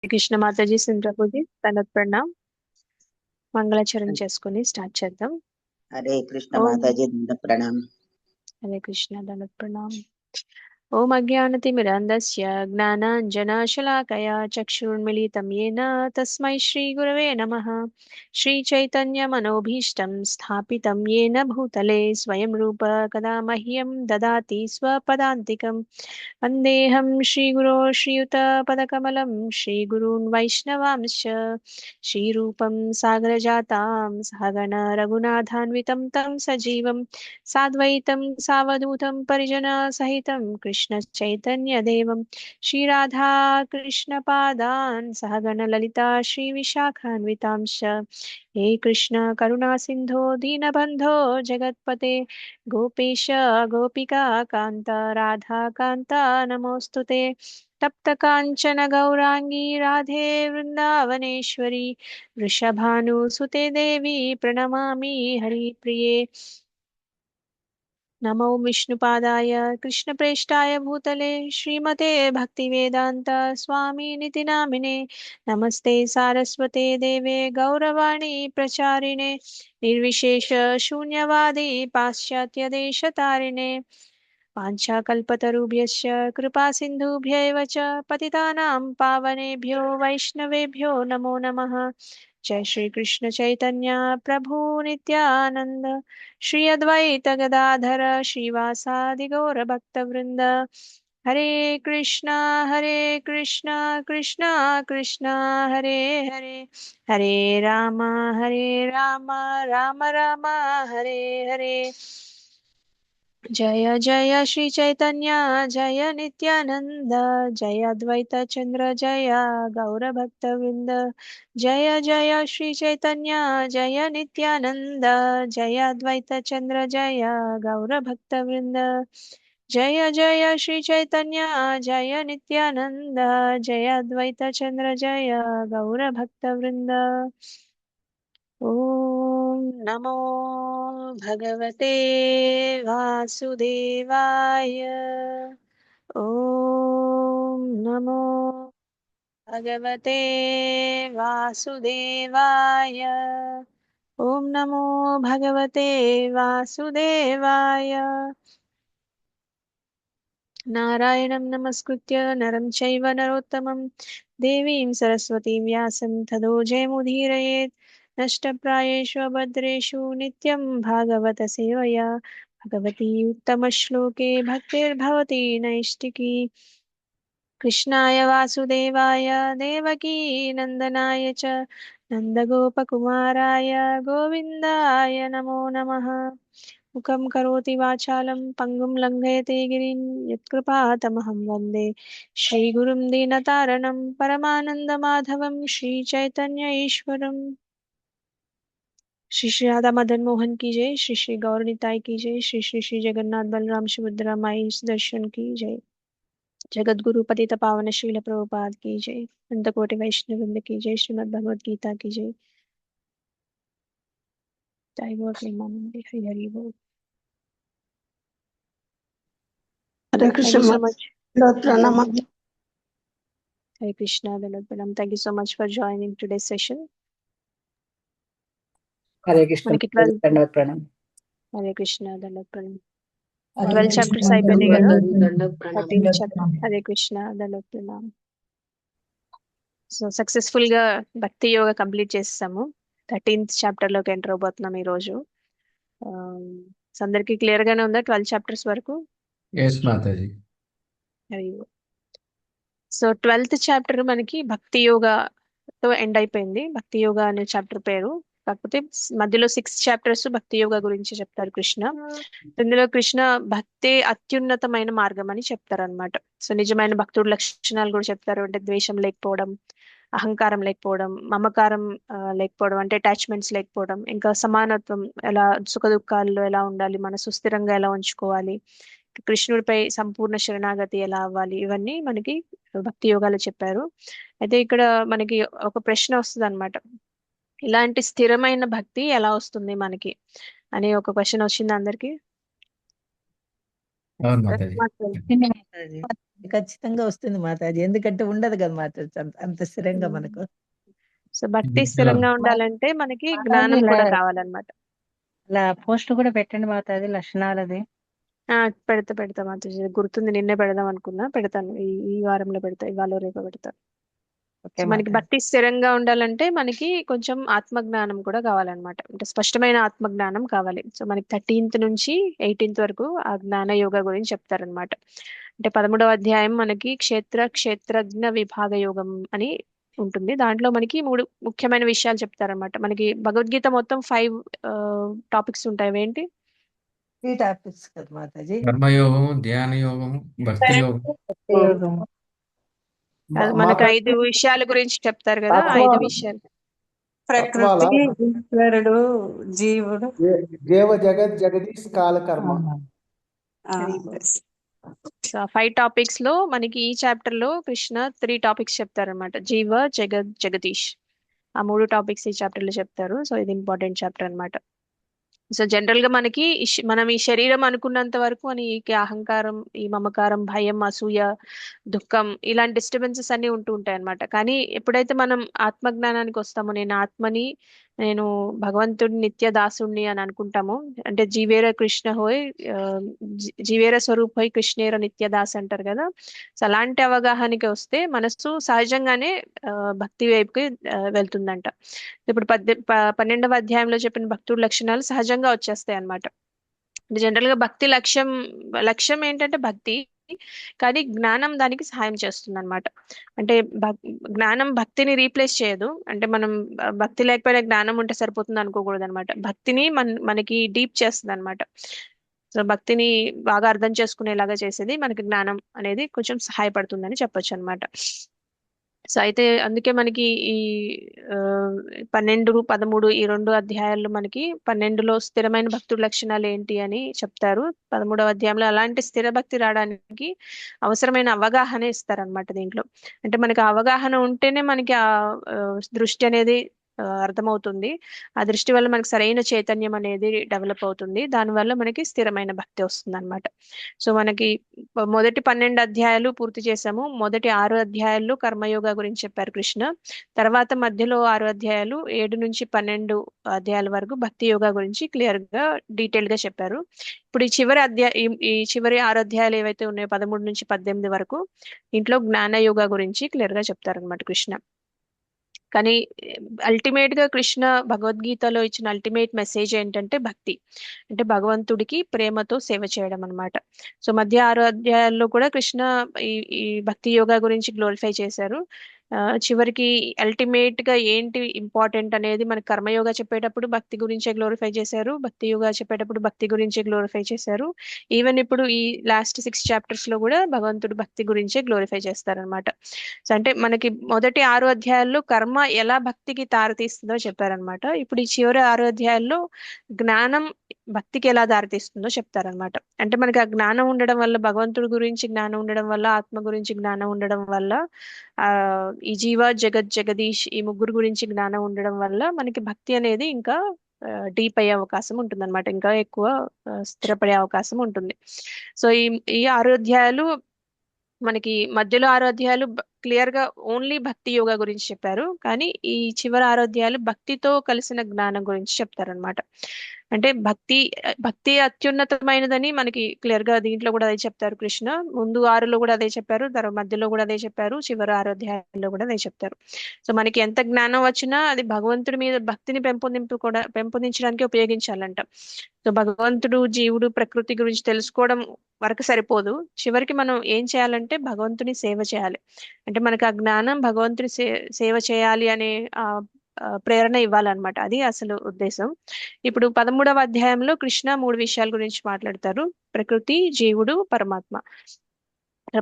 కృష్ణ మాతాజీ సింగ్ ప్రభుజీ తనకు ప్రణామ్. మంగళాచరణ చేసుకుని స్టార్ట్ చేద్దాం. హరే కృష్ణ ఓం మాతాజీ దండ ప్రణామ్. హరే కృష్ణ దండవత్ ప్రణామ్. ఓం అజ్ఞానతిమిరంధస్య జ్ఞానాంజనశలాకయా చక్షుర్మిలితం येन తస్మై శ్రీగురవే నమః. శ్రీచైతన్యమనోభీష్టం స్థాపితం येन భూతలే స్వయం రూప కదా మహ్యం దదాతి స్వపదాంతికం. వందేహం శ్రీగురో శ్రీయుతపదకమలం శ్రీగురూన్ వైష్ణవాంశ్చ శ్రీరూపం సాగరజాతాం సహగణ రఘునాథాన్వితం తం సజీవం సాద్వైతం సావధూతం పరిజన సహితం కృష్ణ చైతన్య దేవం శ్రీరాధా కృష్ణ పాదాన్ సహగణ లలితా శ్రీ విశాఖాన్వితాంశ. హే కృష్ణ కరుణా సింధో దీనబంధో జగత్పతే గోపేశ గోపికా కాంత రాధా కాంత నమోస్తుతే. తప్త కాంచన గౌరాంగీ రాధే వృందావనేశ్వరి వృషభానుసుతే దేవి ప్రణమామి హరిప్రిये. నమో విష్ణుపాదాయ కృష్ణప్రేష్టాయ భూతలే శ్రీమతే భక్తివేదాంత స్వామినితి నామినే. నమస్తే సారస్వతే దేవే గౌరవాణి ప్రచారిణే నిర్విశేష శూన్యవాది పాశ్చాత్యదేశతారిణే. వాంఛాకల్పతరుభ్యశ్చ కృపా సింధుభ్యైవ చ పతితానాం పావనేభ్యో వైష్ణవేభ్యో నమో నమః. జై శ్రీ కృష్ణ చైతన్య ప్రభు నిత్యానంద శ్రీ అద్వైత గదాధర శ్రీవాసాది గౌర భక్త వృంద. హరే కృష్ణ కృష్ణ కృష్ణ హరే హరే హరే రామ రామ రామ హరే హరే. జయ జయ శ్రీ చైతన్య జయ నిత్యానంద జయ అద్వైత చంద్ర జయ గౌర భక్త వృంద. జయ జయ శ్రీ చైతన్య జయ నిత్యానంద జయ అద్వైత చంద్ర జయ గౌర భక్త వృంద. జయ జయ శ్రీ చైతన్య జయ నిత్యానంద జయ అద్వైత చంద్ర జయ గౌర భక్త వృంద. ఓం నమో భగవతే వాసుదేవాయ. ఓం నమో భగవతే వాసుదేవాయ. ఓం నమో భగవతే వాసుదేవాయ. నారాయణం నమస్కృత్య నరం చైవ నరోత్తమం దేవీం సరస్వతీం వ్యాసం తదో జయముదీరయేత్. నష్టప్రాయేషు అభద్రేషు నిత్యం భాగవత సేవయా భగవతి ఉత్తమశ్లోకే భక్తిర్భవతి నైష్టికీ. కృష్ణాయ వాసుదేవాయ దేవకీ నందనాయ చ నందగోపకుమారాయ గోవిందాయ నమో నమః. ముఖం కరోతి వాచాలం పంగుం లంఘయతే గిరిం యత్కృపాతమహం వందే శ్రీగురుం దీనతారణం పరమానందమాధవం శ్రీచైతన్య ఈశ్వరం. श्री श्री राधा मदन मोहन की जय. श्री श्री गौर निताई की जय. श्री श्री श्री जगन्नाथ बलराम सुभद्रा माई दर्शन की जय. जगत गुरु पतित पावन श्रील प्रभुपाद की जय. अंतकोटि वैष्णव वृंद की जय. श्रीमद् भगवद गीता की जय. जय गौर प्रेमानंद हरि हरि बोल. हरे Thank Krishna you so much. प्रणम. Hare Krishna Dandavat. Thank you so much for joining today's session. Hare Krishna మనకి 12 దండవత్ ప్రణామ్. హరే కృష్ణ దండవత్. హరే 12 కృష్ణ చాప్టర్స్ అయిపోయినాయి కదా. దండవత్ ప్రణామ్. 13th chapter. హరే కృష్ణ దండవత్. సో సక్సెస్ఫుల్ గా భక్తి యోగ కంప్లీట్ చేస్తాము. 13th చాప్టర్ లోకి ఎంటర్ అవబోతున్నాం ఈ రోజు. అందరికి క్లియర్ గానే ఉందా 12 చాప్టర్స్ వరకు? Yes Mataji. So 12th chapter మనకి భక్తి యోగతో ఎండ్ అయిపోయింది. భక్తి యోగ అనే చాప్టర్ పేరు. కాకపోతే మధ్యలో 6 చాప్టర్స్ భక్తి యోగ గురించి చెప్తారు కృష్ణ. ఇందులో కృష్ణ భక్తే అత్యున్నతమైన మార్గం అని చెప్తారు అనమాట. సో నిజమైన భక్తుడు లక్షణాలు కూడా చెప్తారు. అంటే ద్వేషం లేకపోవడం, అహంకారం లేకపోవడం, మమకారం లేకపోవడం, అంటే అటాచ్మెంట్స్ లేకపోవడం, ఇంకా సమానత్వం, ఎలా సుఖ దుఃఖాల్లో ఎలా ఉండాలి, మన సుస్థిరంగా ఎలా ఉంచుకోవాలి, కృష్ణుడిపై సంపూర్ణ శరణాగతి ఎలా అవ్వాలి, ఇవన్నీ మనకి భక్తి యోగాలు చెప్పారు. అయితే ఇక్కడ మనకి ఒక ప్రశ్న వస్తుంది అనమాట. ఇలాంటి స్థిరమైన భక్తి ఎలా వస్తుంది మనకి అనే ఒక క్వశ్చన్ వచ్చింది అందరికి. అవును మాతాజీ. మాతాజీ. ఖచ్చితంగా వస్తుంది మాతాజీ, ఎందుకంటే ఉండదు కదా మాతాజీ అంత స్థిరంగా మనకు. సో భక్తి స్థిరంగా ఉండాలంటే మనకి జ్ఞానం కూడా కావాలన్నమాట. అలా పోస్ట్ కూడా పెట్టండి మాతాజీ, లక్షణాలది. పెడతా మాతాజీ, గుర్తుంది, నిన్నే పెడదాం అనుకున్నా, పెడతాను, ఈ వారంలో పెడతా, ఇవాళ రేపు పెడతా. ఓకే సో మనకి మాతాజీ. భక్తి స్థిరంగా ఉండాలంటే మనకి కొంచెం ఆత్మజ్ఞానం కూడా కావాలన్నమాట, అంటే స్పష్టమైన ఆత్మజ్ఞానం కావాలి. సో మనకి 13th నుంచి 18th వరకు ఆ జ్ఞాన యోగ గురించి చెప్తారనమాట. అంటే 13వ అధ్యాయం మనకి క్షేత్రజ్ఞ విభాగ యోగం అని ఉంటుంది. దాంట్లో మనకి 3 ముఖ్యమైన విషయాలు చెప్తారనమాట. మనకి భగవద్గీత మొత్తం 5 టాపిక్స్ ఉంటాయి. ఏంటి? 3 టాపిక్స్ కదా మాతాజీ. కర్మయోగము, ధ్యాన యోగము, భక్తి యోగం. భక్తి యోగం. అది మనకు 5 విషయాల గురించి చెప్తారు కదా, 5 విషయాలు. ప్రకృతి, తత్వాల ఈశ్వరుడు, జీవుడు. జీవ జగత్ జగదీశ్ కాల కర్మ. ఆ, సో 5 టాపిక్స్ లో మనకి ఈ చాప్టర్ లో కృష్ణ 3 టాపిక్స్ చెప్తారనమాట. జీవ, జగత్, జగదీష్, ఆ 3 టాపిక్స్ ఈ చాప్టర్ లో చెప్తారు. సో ఇది ఇంపార్టెంట్ చాప్టర్ అన్నమాట. సో జనరల్ గా మనకి మనం ఈ శరీరం అనుకున్నంత వరకు మనకి అహంకారం, ఈ మమకారం, భయం, అసూయ, దుఃఖం, ఇలాంటి డిస్టర్బెన్సెస్ అన్ని ఉంటూ ఉంటాయి అన్నమాట. కానీ ఎప్పుడైతే మనం ఆత్మజ్ఞానానికి వస్తామో, నేను ఆత్మని, నేను భగవంతుడి నిత్య దాసుణ్ణి అని అనుకుంటాము, అంటే జీవేర కృష్ణ హోయ్, ఆ, జీవేర స్వరూప్ హోయ్ కృష్ణేర నిత్య దాస్ అంటారు కదా. సో అలాంటి అవగాహనకి వస్తే మనస్సు సహజంగానే భక్తి వైపుకి వెళ్తుందంట. ఇప్పుడు 12వ అధ్యాయంలో చెప్పిన భక్తుడి లక్షణాలు సహజంగా వచ్చేస్తాయి అన్నమాట. జనరల్ గా భక్తి లక్ష్యం ఏంటంటే భక్తి, కానీ జ్ఞానం దానికి సహాయం చేస్తుంది అనమాట. అంటే జ్ఞానం భక్తిని రీప్లేస్ చేయదు. అంటే మనం భక్తి లేకపోయినా జ్ఞానం ఉంటే సరిపోతుంది అనుకోకూడదు అనమాట. భక్తిని మనకి డీప్ చేస్తుంది అనమాట. సో భక్తిని బాగా అర్థం చేసుకునేలాగా చేసేది మనకి జ్ఞానం అనేది కొంచెం సహాయపడుతుందని చెప్పొచ్చు అనమాట. సో అయితే అందుకే మనకి ఈ 12, 13 ఈ 2 అధ్యాయాల్లో మనకి 12లో స్థిరమైన భక్తుడి లక్షణాలు ఏంటి అని చెప్తారు. 13వ అధ్యాయంలో అలాంటి స్థిర భక్తి రావడానికి అవసరమైన అవగాహన ఇస్తారనమాట దీంట్లో. అంటే మనకి ఆ అవగాహన ఉంటేనే మనకి ఆ దృష్టి అనేది అర్థమవుతుంది. ఆ దృష్టి వల్ల మనకి సరైన చైతన్యం అనేది డెవలప్ అవుతుంది. దానివల్ల మనకి స్థిరమైన భక్తి వస్తుంది అనమాట. సో మనకి మొదటి 12 అధ్యాయాలు పూర్తి చేసాము. మొదటి 6 అధ్యాయాల్లో కర్మయోగ గురించి చెప్పారు కృష్ణ. తర్వాత మధ్యలో 6 అధ్యాయాలు 7 నుంచి 12 అధ్యాయాల వరకు భక్తి యోగా గురించి క్లియర్ గా డీటెయిల్ గా చెప్పారు. ఇప్పుడు ఈ చివరి 6 అధ్యాయాలు ఏవైతే ఉన్నాయో 13 నుంచి 18 వరకు, ఇంట్లో జ్ఞాన యోగా గురించి క్లియర్ గా చెప్తారు అనమాట కృష్ణ. కానీ అల్టిమేట్ గా కృష్ణ భగవద్గీతలో ఇచ్చిన అల్టిమేట్ మెసేజ్ ఏంటంటే భక్తి, అంటే భగవంతుడికి ప్రేమతో సేవ చేయడం అన్నమాట. సో మధ్య 6 అధ్యాయాల్లో కూడా కృష్ణ ఈ భక్తి యోగా గురించి గ్లోరిఫై చేశారు. చివరికి అల్టిమేట్ గా ఏంటి ఇంపార్టెంట్ అనేది మనకి కర్మయోగా చెప్పేటప్పుడు భక్తి గురించే గ్లోరిఫై చేశారు, భక్తి యోగా చెప్పేటప్పుడు భక్తి గురించే గ్లోరిఫై చేశారు. ఈవెన్ ఇప్పుడు ఈ లాస్ట్ 6 చాప్టర్స్ లో కూడా భగవంతుడు భక్తి గురించే గ్లోరిఫై చేస్తారనమాట. సో అంటే మనకి మొదటి 6 అధ్యాయాల్లో కర్మ ఎలా భక్తికి తారతీస్తుందో చెప్పారనమాట. ఇప్పుడు ఈ చివరి 6 అధ్యాయాల్లో జ్ఞానం భక్తికి ఎలా దారితీస్తుందో చెప్తారనమాట. అంటే మనకి ఆ జ్ఞానం ఉండడం వల్ల, భగవంతుడి గురించి జ్ఞానం ఉండడం వల్ల, ఆత్మ గురించి జ్ఞానం ఉండడం వల్ల, ఆ ఈ జీవ జగత్ జగదీష్ ఈ ముగ్గురు గురించి జ్ఞానం ఉండడం వల్ల మనకి భక్తి అనేది ఇంకా డీప్ అయ్యే అవకాశం ఉంటుంది అనమాట, ఇంకా ఎక్కువ స్థిరపడే అవకాశం ఉంటుంది. సో ఈ 6 అధ్యాయాలు మనకి మధ్యలో 6 అధ్యాయాలు క్లియర్ గా ఓన్లీ భక్తి యోగా గురించి చెప్పారు, కానీ ఈ చివరి 6 అధ్యాయాలు భక్తితో కలిసిన జ్ఞానం గురించి చెప్తారనమాట. అంటే భక్తి అత్యున్నతమైనదని మనకి క్లియర్ గా దీంట్లో కూడా అదే చెప్తారు కృష్ణ. ముందు 6లో కూడా అదే చెప్పారు, తర్వాత మధ్యలో కూడా అదే చెప్పారు, చివరి 6 అధ్యాయాల్లో కూడా అదే చెప్తారు. సో మనకి ఎంత జ్ఞానం వచ్చినా అది భగవంతుడి మీద భక్తిని పెంపొందించడానికి ఉపయోగించాలంట. సో భగవంతుడు, జీవుడు, ప్రకృతి గురించి తెలుసుకోవడం వరకు సరిపోదు. చివరికి మనం ఏం చేయాలంటే భగవంతుని సేవ చేయాలి. అంటే మనకు ఆ జ్ఞానం భగవంతుని సేవ చేయాలి అనే ప్రేరణ ఇవ్వాలన్నమాట. అది అసలు ఉద్దేశం. ఇప్పుడు 13వ అధ్యాయంలో కృష్ణ 3 విషయాల గురించి మాట్లాడతారు: ప్రకృతి, జీవుడు, పరమాత్మ.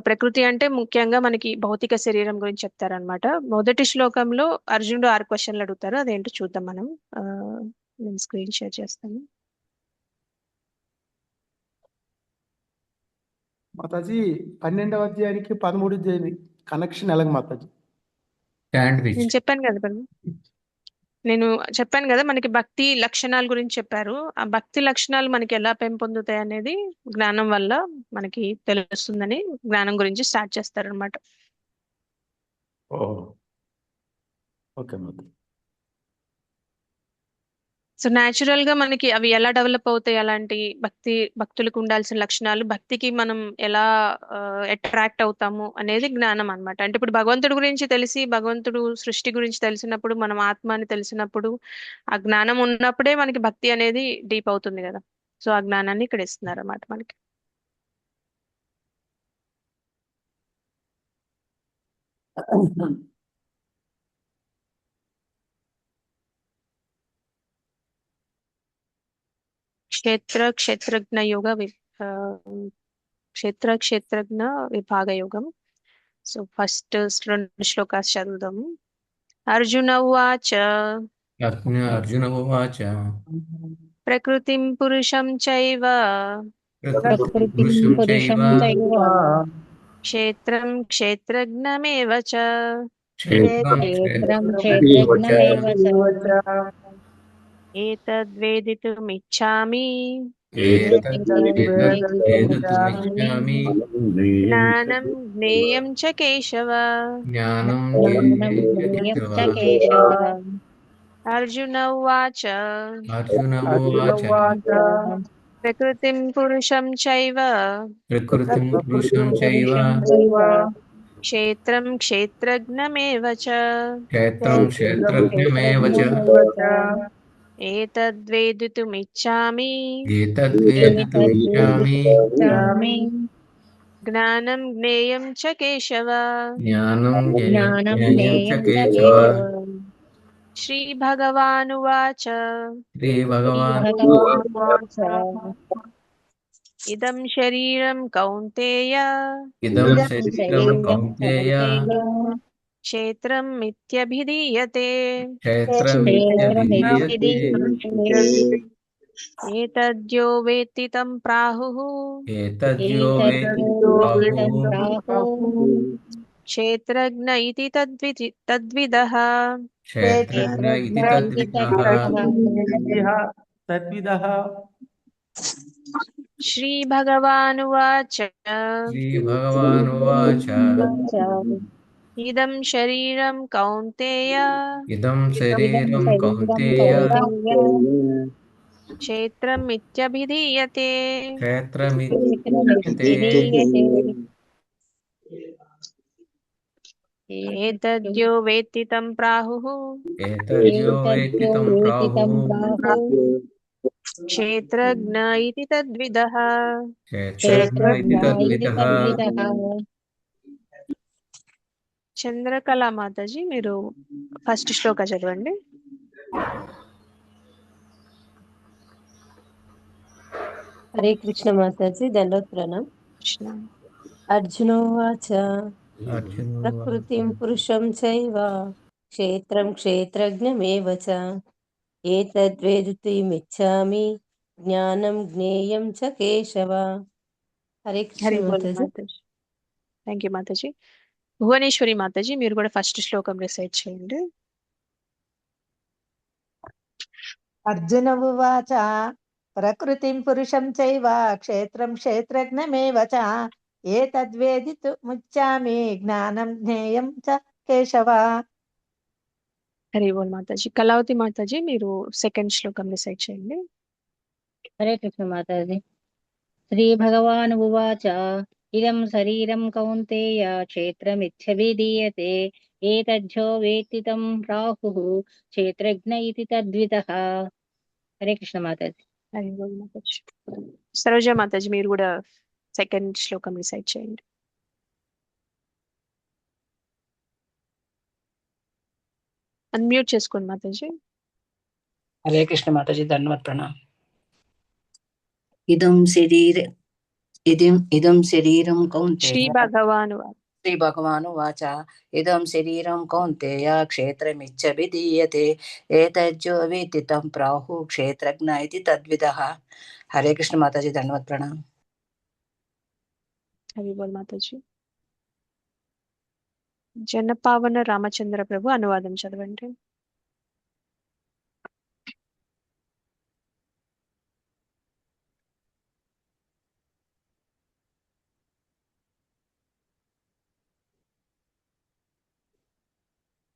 ప్రకృతి అంటే ముఖ్యంగా మనకి భౌతిక శరీరం గురించి చెప్తారనమాట. మొదటి శ్లోకంలో అర్జునుడు 6 క్వశ్చన్లు అడుగుతారు, అదేంటో చూద్దాం మనం. నేను స్క్రీన్ షేర్ చేస్తాను. మాతాజీ 12వ అధ్యాయానికి 13వ అధ్యాయానికి కనెక్షన్ ఎలాగ మాతాజీ? శాండ్విచ్. నేను చెప్పాను కదా నేను చెప్పాను కదా, మనకి భక్తి లక్షణాల గురించి చెప్పారు. ఆ భక్తి లక్షణాలు మనకి ఎలా పెంపొందుతాయి అనేది జ్ఞానం వల్ల మనకి తెలుస్తుందని జ్ఞానం గురించి స్టార్ట్ చేస్తారనమాట. ఓ ఓకే మాత. సో న్యాచురల్ గా మనకి అవి ఎలా డెవలప్ అవుతాయి, అలాంటి భక్తులకు ఉండాల్సిన లక్షణాలు, భక్తికి మనం ఎలా అట్రాక్ట్ అవుతాము అనేది జ్ఞానం అన్నమాట. అంటే ఇప్పుడు భగవంతుడి గురించి తెలిసి, భగవంతుడు సృష్టి గురించి తెలిసినప్పుడు, మనం ఆత్మని తెలిసినప్పుడు, ఆ జ్ఞానం ఉన్నప్పుడే మనకి భక్తి అనేది డీప్ అవుతుంది కదా. సో ఆ జ్ఞానాన్ని ఇక్కడ ఇస్తున్నారు అన్నమాట మనకి. క్షేత్రజ్ఞ యోగ ఆ, క్షేత్రజ్ఞ విభాగ యోగం. సో ఫస్ట్ 2 శ్లోకాలు చదువుదాము. అర్జున ఉవాచ అర్జున ఉవాచ ప్రకృతిం పురుషం చైవ ప్రకృతిం ప్రకృతిం పురుషం పురుషం చైవ చైవ క్షేత్రం క్షేత్రజ్ఞమేవ చ క్షేత్రం క్షేత్రం క్షేత్రజ్ఞమేవ చ క్షేత్రజ్ఞమేవ చ ఏతద్వేదితుమిచ్ఛామి ఏతద్వేదితుమిచ్ఛామి జ్ఞానం జ్ఞేయం చ కేశవ. జ్ఞానం జ్ఞానం జ్ఞేయం చ కేశవ. అర్జున ఉవాచ అర్జున ఉవాచ ప్రకృతిం పురుషం చైవ ప్రకృతిం పురుషం చైవ పురుషం చైవ క్షేత్రం క్షేత్రజ్ఞమేవ చ క్షేత్రం క్షేత్రజ్ఞమేవ చ ఏతద్వేదితుమిచ్ఛామి ఏతద్వేదితుమిచ్ఛామి ఏతద్వేదితుమిచ్ఛామి జ్ఞానం జ్ఞేయం చ కేశవ. జ్ఞానం జ్ఞానం జ్ఞేయం చ జ్ఞేయం చ కేశవ. కేశవ. శ్రీభగవానువాచ శ్రీ భగవాన్ భగవానువాచ ఇదం శరీరం కౌంతేయ ఇదం ఇదం శరీరం శరీరం కౌంతేయ కౌంతేయ క్షేత్రం మిథ్యభిధీయతే క్షేత్రమిత్యభిధీయతే క్షేత్రమిదీయతే. ఏతద్యో వేత్తి తం ప్రాహుః ఏతద్యో వేత్తి ఏతద్వేదితం ప్రాహుః ప్రాహుః క్షేత్రజ్ఞ ఇతి తద్విదః. క్షేత్రజ్ఞ ఇతి తద్విదః. తద్విదః. శ్రీభగవానువాచ శ్రీ భగవానువాచ ఇదం శరీరం కౌంతేయ ఇదం శరీరం శరీరం కౌంతేయ కౌంతేయ క్షేత్రం మిథ్యభిధీయతే. క్షేత్రమిత్యభిధీయతే. ఏతద్యో వేత్తి తం ప్రాహుః ఏతద్యో వేత్తి తం ప్రాహుః క్షేత్రజ్ఞ ఇతి తద్విదః. క్షేత్రజ్ఞ ఇతి తద్విదః. చంద్రకళ మాతాజీ, మీరు ఫస్ట్ శ్లోక చదవండి. హరే కృష్ణ మాతాజీ, దండవత్ ప్రణాం. కృష్ణ. అర్జునోవాచ అర్జున ప్రకృతిం పురుషం చైవ క్షేత్రం క్షేత్రజ్ఞమేవ చ ఏతద్వేదితుమిచ్ఛామి జ్ఞానం జ్ఞేయం చ కేశవ. హరే కృష్ణ హరి బోల్ మాతాజీ. మాతాజీ. Thank you Mataji. భువనేశ్వరి మాతాజీ, మీరు కూడా ఫస్ట్ శ్లోకం రిసైట్ చేయండి. అర్జున ఉవాచ ప్రకృతిం పురుషం చైవ క్షేత్రం క్షేత్రజ్ఞమేవ చ ఏతద్వేదితుముచ్చామి జ్ఞానం జ్ఞేయం చ కేశవ. హరి బోల్ మాతాజీ. కళావతి మాతాజీ, మీరు సెకండ్ శ్లోకం రిసైట్ చేయండి. హరే కృష్ణ మాతాజీ. శ్రీ భగవాన్ ఉవాచ ఇదం శరీరం కౌంతేయ క్షేత్రమిత్యభిధీయతే ఏతద్యో వేత్తి తం ప్రాహుః క్షేత్రజ్ఞ ఇతి తద్విదః. హరే కృష్ణ మాతాజీ. హరి బోల్ మాతాజీ. సరోజ మాతాజీ, మీరు కూడా సెకండ్ శ్లోకం రిసైట్ చేయండి. అన్మ్యూట్ చేసుకోండి మాతాజీ. హరే కృష్ణ మాతాజీ, ధన్యవాద ప్రణామ్. ఇదం శరీరం శ్రీ కౌంతేయ భగవాను శ్రీ భగవాను వాచ ఇదం శరీరం కౌంతేయ క్షేత్రమిచ్చభిధీయతే ఏతజ్జో వేత్తి తం ప్రాహు క్షేత్రజ్ఞ ఇది తద్విదః. హరే కృష్ణ మాతాజీ, ధన్యవాద ప్రణామ్. హరి బోల్ మాతాజీ. జనపావన రామచంద్ర ప్రభు అనువాదం చదవండి.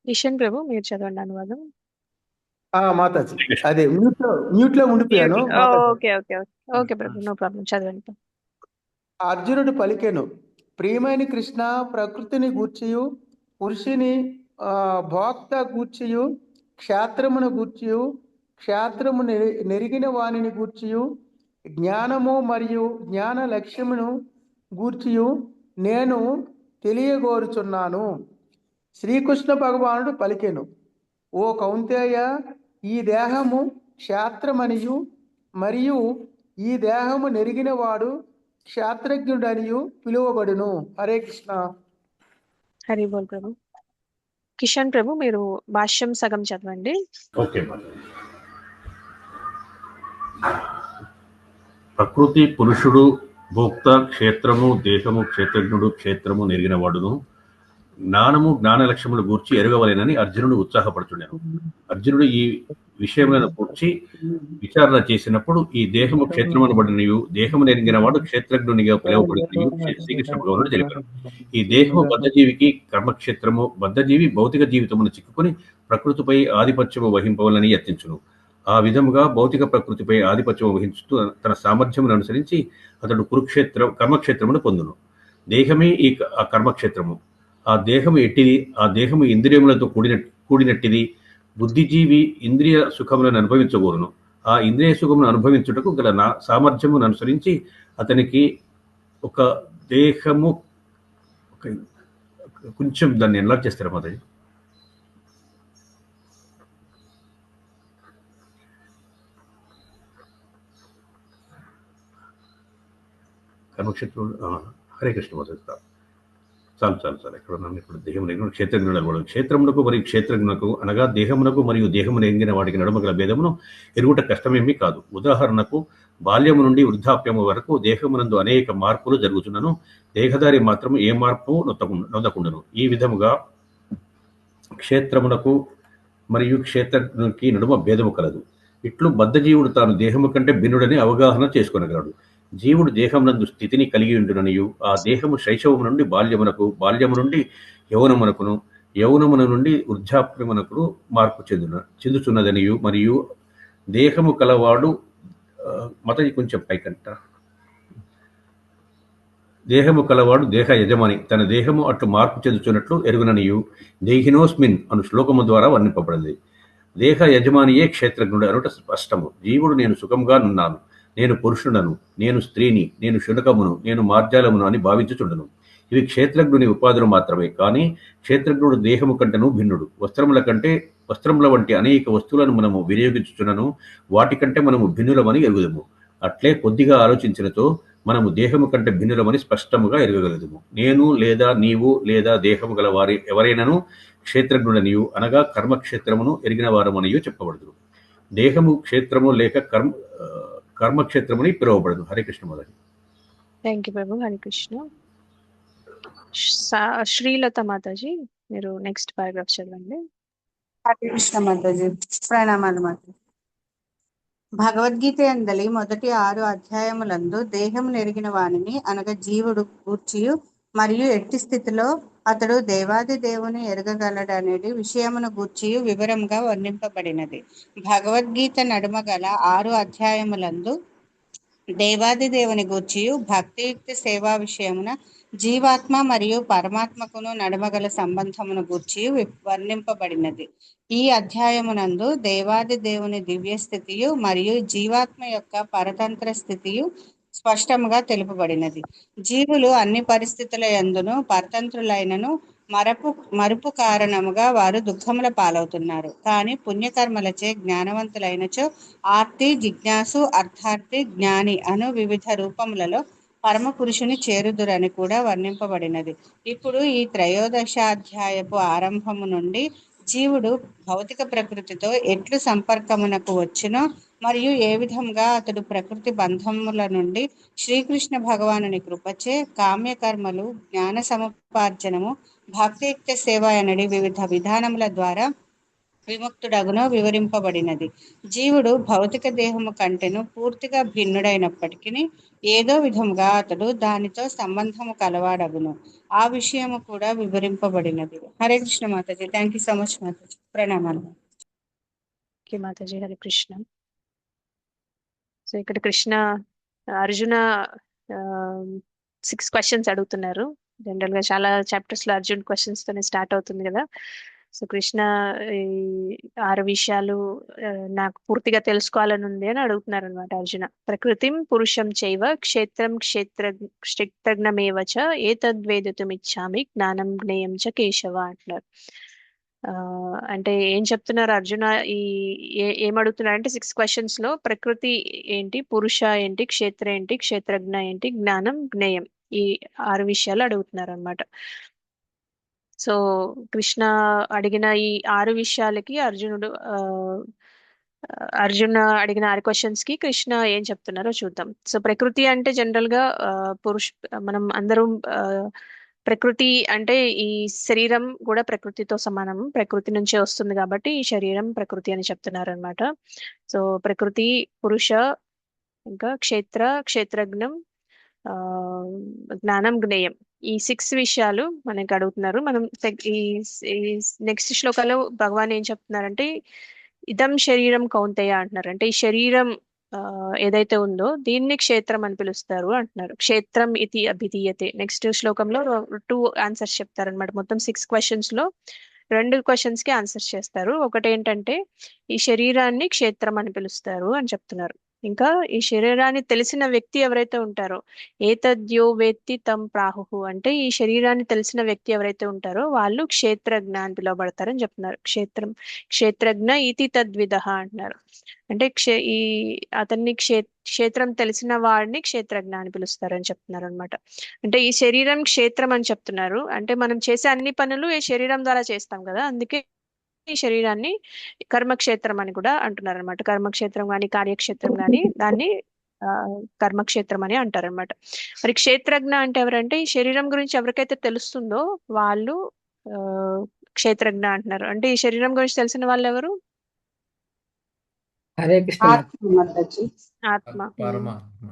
కిషన్ ప్రభు మీరు చదవండి అనువాదం. మాతాజీ అదే మ్యూట్ లో ఉండిపోయాను Mataji. Okay okay okay okay Prabhu, no problem, చదవండి. అర్జునుడు పలికెను, ప్రియమైన కృష్ణ, ప్రకృతిని గూర్చియు పురుషుని భోక్త గూర్చియు క్షేత్రమును గూర్చియు క్షేత్రము నెరిగిన వానిని గూర్చియు జ్ఞానము మరియు జ్ఞాన లక్ష్యమును గూర్చియు నేను తెలియగోరుచున్నాను. శ్రీకృష్ణ భగవానుడు పలికెను, ఓ కౌంతేయ, ఈ దేహము క్షేత్రమనియు మరియు ఈ దేహము నెరిగిన వాడు క్షేత్రజ్ఞుడనియు పిలువబడును. హరే కృష్ణ. హరి బోల్ ప్రభు. కిషన్ ప్రభు మీరు భాష్యం సగం చదవండి. ఓకే. ప్రకృతి పురుషుడు భోక్త, క్షేత్రము దేహము క్షేత్రజ్ఞుడు, క్షేత్రము నెరిగిన వాడును, జ్ఞానము జ్ఞాన లక్ష్యములు గూర్చి ఎరగవలేనని అర్జునుడు ఉత్సాహపడుచున్నాను. అర్జునుడు ఈ విషయములను గూర్చి విచారణ చేసినప్పుడు ఈ దేహము క్షేత్రమనబడినయు దేహము నెరిగిన వాడు క్షేత్రజ్ఞునిగా పిలువబడినయు శ్రీకృష్ణ భగవానుడు తెలిపారు. ఈ దేహము బద్ధజీవికి కర్మక్షేత్రము, బద్ధజీవి భౌతిక జీవితమును చిక్కుకొని ప్రకృతిపై ఆధిపత్యము వహింపవాలని యత్నించును. ఆ విధముగా భౌతిక ప్రకృతిపై ఆధిపత్యం వహించుతూ తన సామర్థ్యమును అనుసరించి అతడు కర్మక్షేత్రమును పొందును. దేహమే ఆ కర్మక్షేత్రము. ఆ దేహము ఎట్టిది? ఆ దేహము ఇంద్రియములతో కూడినట్టిది. బుద్ధిజీవి ఇంద్రియ సుఖములను అనుభవించగోరును. ఆ ఇంద్రియ సుఖమును అనుభవించుటకు గల సామర్థ్యమును అనుసరించి అతనికి ఒక దేహము, కొంచెం దాన్ని ఎలా చేస్తారా మాది కర్మక్షేత్రం. హరే కృష్ణ మాత. చాలు ఎక్కడ ఉన్నాను ఇప్పుడు? దేహము క్షేత్రజ్ఞుడు. క్షేత్రమునకు మరియు క్షేత్రజ్ఞునకు అనగా దేహమునకు మరియు దేహమును ఎంగిన వాటికి నడుమ గల భేదమును ఎరుగుట కష్టమేమీ కాదు. ఉదాహరణకు బాల్యము నుండి వృద్ధాప్యము వరకు దేహమునందు అనేక మార్పులు జరుగుతున్నను దేహధారి మాత్రం ఏ మార్పు నొందకుండును. ఈ విధముగా క్షేత్రమునకు మరియు క్షేత్రజ్ఞునికి నడుమ భేదము కలదు. ఇట్లు బద్ధజీవుడు తాను దేహము కంటే భిన్నుడని అవగాహన చేసుకొనగలడు. జీవుడు దేహమునందు స్థితిని కలిగి ఉండుననియు ఆ దేహము శైశవము నుండి బాల్యమునకు, బాల్యము నుండి యౌవనమునకును, యౌవనమున నుండి వృద్ధాప్యమునకు మార్పు చెందుచున్నదనియు మరియు దేహము కలవాడు మతది కొంచెం పైకంట దేహము కలవాడు దేహ యజమాని తన దేహము అట్లు మార్పు చెందుచున్నట్లు ఎరుగుననియు దేహినోస్మిన్ అను శ్లోకము ద్వారా వర్ణింపబడింది. దేహ యజమానియే క్షేత్రజ్ఞుడు అనుట స్పష్టము. జీవుడు నేను సుఖంగా నున్నాను, నేను పురుషుడను, నేను స్త్రీని, నేను శునకమును, నేను మార్జాలమును అని భావించుచుండను. ఇవి క్షేత్రజ్ఞుని ఉపాధులు మాత్రమే. కానీ క్షేత్రజ్ఞుడు దేహము కంటను భిన్నుడు. వస్త్రముల వంటి అనేక వస్తువులను మనము వినియోగించుచున్నను వాటికంటే మనము భిన్నులమని ఎరుగుదము. అట్లే కొద్దిగా ఆలోచించినతో మనము దేహము కంటే భిన్నులమని స్పష్టముగా ఎరగగలదుము. నేను లేదా నీవు లేదా దేహము గల వారి ఎవరైనాను క్షేత్రజ్ఞుడనియు అనగా కర్మక్షేత్రమును ఎరిగిన వారమనియు చెప్పబడదు. దేహము క్షేత్రము లేక కర్మక్షేత్రముని పిలువబడదు. హరే కృష్ణ మొదటి. థ్యాంక్ యూ ప్రభు. హరే కృష్ణ. శ్రీలత మాతాజీ మీరు నెక్స్ట్ పారాగ్రాఫ్ చదవండి. హరే కృష్ణ మాతాజీ. ప్రణామాలు మాతాజీ. భగవద్గీత యందలి మొదటి 6 అధ్యాయములందు దేహం నెరిగిన వానిని అనగా జీవుడు గూర్చియు మరియు ఎట్టి స్థితిలో అతడు దేవాది దేవుని ఎరగగలడనేది విషయమును గూర్చియు వివరంగా వర్ణింపబడినది. భగవద్గీత నడుమ గల 6 అధ్యాయములందు దేవాది దేవుని గూర్చియు భక్తియుక్త సేవా విషయమున జీవాత్మ మరియు పరమాత్మకును నడుమగల సంబంధమును గూర్చియు వర్ణింపబడినది. ఈ అధ్యాయమునందు దేవాది దేవుని దివ్య స్థితియు మరియు జీవాత్మ యొక్క పరతంత్ర స్థితియు స్పష్టంగా తెలుపబడినది. జీవులు అన్ని పరిస్థితుల యందును పరతంత్రులైనను మరుపు కారణముగా వారు దుఃఖముల పాలవుతున్నారు. కానీ పుణ్యకర్మలచే జ్ఞానవంతులైనచో ఆర్తి, జిజ్ఞాసు, అర్థార్థి, జ్ఞాని అను వివిధ రూపములలో పరమ పురుషుని చేరుదురని కూడా వర్ణింపబడినది. ఇప్పుడు ఈ 13వ ఆరంభము నుండి జీవుడు భౌతిక ప్రకృతితో ఎట్లు సంపర్కమునకు వచ్చునో మరియు ఏ విధంగా అతడు ప్రకృతి బంధముల నుండి శ్రీకృష్ణ భగవానుని కృపచే కామ్యకర్మలు, జ్ఞాన సముపార్జనము, భక్తియుక్త సేవ అనడి వివిధ విధానముల ద్వారా విముక్తుడగునో వివరింపబడినది. జీవుడు భౌతిక దేహము కంటెను పూర్తిగా భిన్నుడైనప్పటికీ ఏదో విధముగా అతడు దానితో సంబంధము కలవాడగును. ఆ విషయము కూడా వివరింపబడినది. Hare Krishna Mataji. Thank you so much Mataji. ప్రణామాలు. ఓకే మాతాజీ, హరే కృష్ణ. సో ఇక్కడ కృష్ణ అర్జున 6 క్వశ్చన్స్ అడుగుతున్నారు. జనరల్ గా చాలా చాప్టర్స్ లో అర్జున్ క్వశ్చన్స్ తోనే స్టార్ట్ అవుతుంది కదా. సో కృష్ణ ఈ 6 విషయాలు నాకు పూర్తిగా తెలుసుకోవాలని ఉంది అని అడుగుతున్నారు అనమాట అర్జున. ప్రకృతిం పురుషం చైవ క్షేత్రం క్షేత్రజ్ఞమేవచ ఏతద్వేదితుమిచ్చామి జ్ఞానం జ్ఞేయం చ కేశవ అంటున్నారు. అంటే ఏం చెప్తున్నారు అర్జున? ఏమడుగుతున్నారు అంటే 6 క్వశ్చన్స్ లో ప్రకృతి ఏంటి, పురుష ఏంటి, క్షేత్ర ఏంటి, క్షేత్రజ్ఞ ఏంటి, జ్ఞానం జ్ఞేయం, ఈ 6 విషయాలు అడుగుతున్నారు అనమాట. సో కృష్ణ అడిగిన ఈ 6 విషయాలకి అర్జున అడిగిన 6 క్వశ్చన్స్ కి కృష్ణ ఏం చెప్తున్నారో చూద్దాం. సో ప్రకృతి అంటే జనరల్ గా మనం అందరం ప్రకృతి అంటే ఈ శరీరం కూడా ప్రకృతితో సమానం, ప్రకృతి నుంచే వస్తుంది కాబట్టి ఈ శరీరం ప్రకృతి అని చెప్తున్నారు అనమాట. సో ప్రకృతి, పురుష, ఇంకా క్షేత్రజ్ఞం, జ్ఞానం జ్ఞేయం, ఈ 6 విషయాలు మనకి అడుగుతున్నారు. మనం ఈ నెక్స్ట్ శ్లోకాలో భగవాన్ ఏం చెప్తున్నారంటే ఇదం శరీరం కౌంతేయ అంటున్నారు. అంటే ఈ శరీరం ఏదైతే ఉందో దీన్ని క్షేత్రం అని పిలుస్తారు అంటున్నారు. క్షేత్రం ఇది అభిధీయతే. నెక్స్ట్ శ్లోకంలో 2 ఆన్సర్స్ చెప్తారనమాట. మొత్తం 6 క్వశ్చన్స్ లో 2 క్వశ్చన్స్ కి ఆన్సర్స్ చేస్తారు. ఒకటి ఏంటంటే ఈ శరీరాన్ని క్షేత్రం అని పిలుస్తారు అని చెప్తున్నారు. ఇంకా ఈ శరీరాన్ని తెలిసిన వ్యక్తి ఎవరైతే ఉంటారో ఏతద్యో వేత్తి తం ప్రాహు, అంటే ఈ శరీరాన్ని తెలిసిన వ్యక్తి ఎవరైతే ఉంటారో వాళ్ళు క్షేత్రజ్ఞ అని పిలువబడతారని చెప్తున్నారు. క్షేత్రజ్ఞ ఇతి తద్విధ అంటున్నారు. అంటే ఈ అతన్ని క్షేత్రం తెలిసిన వాడిని క్షేత్రజ్ఞ అని పిలుస్తారని చెప్తున్నారు అనమాట. అంటే ఈ శరీరం క్షేత్రం అని చెప్తున్నారు. అంటే మనం చేసే అన్ని పనులు ఈ శరీరం ద్వారా చేస్తాం కదా, అందుకే ఈ శరీరాన్ని కర్మక్షేత్రం అని కూడా అంటున్నారు అనమాట. కర్మక్షేత్రం కానీ కార్యక్షేత్రం కానీ దాన్ని కర్మక్షేత్రం అని అంటారు అనమాట. మరి క్షేత్రజ్ఞ అంటే ఎవరంటే ఈ శరీరం గురించి ఎవరికైతే తెలుస్తుందో వాళ్ళు క్షేత్రజ్ఞ అంటున్నారు. అంటే ఈ శరీరం గురించి తెలిసిన వాళ్ళు ఎవరు? హరే కృష్ణ. ఆత్మ, పరమాత్మ.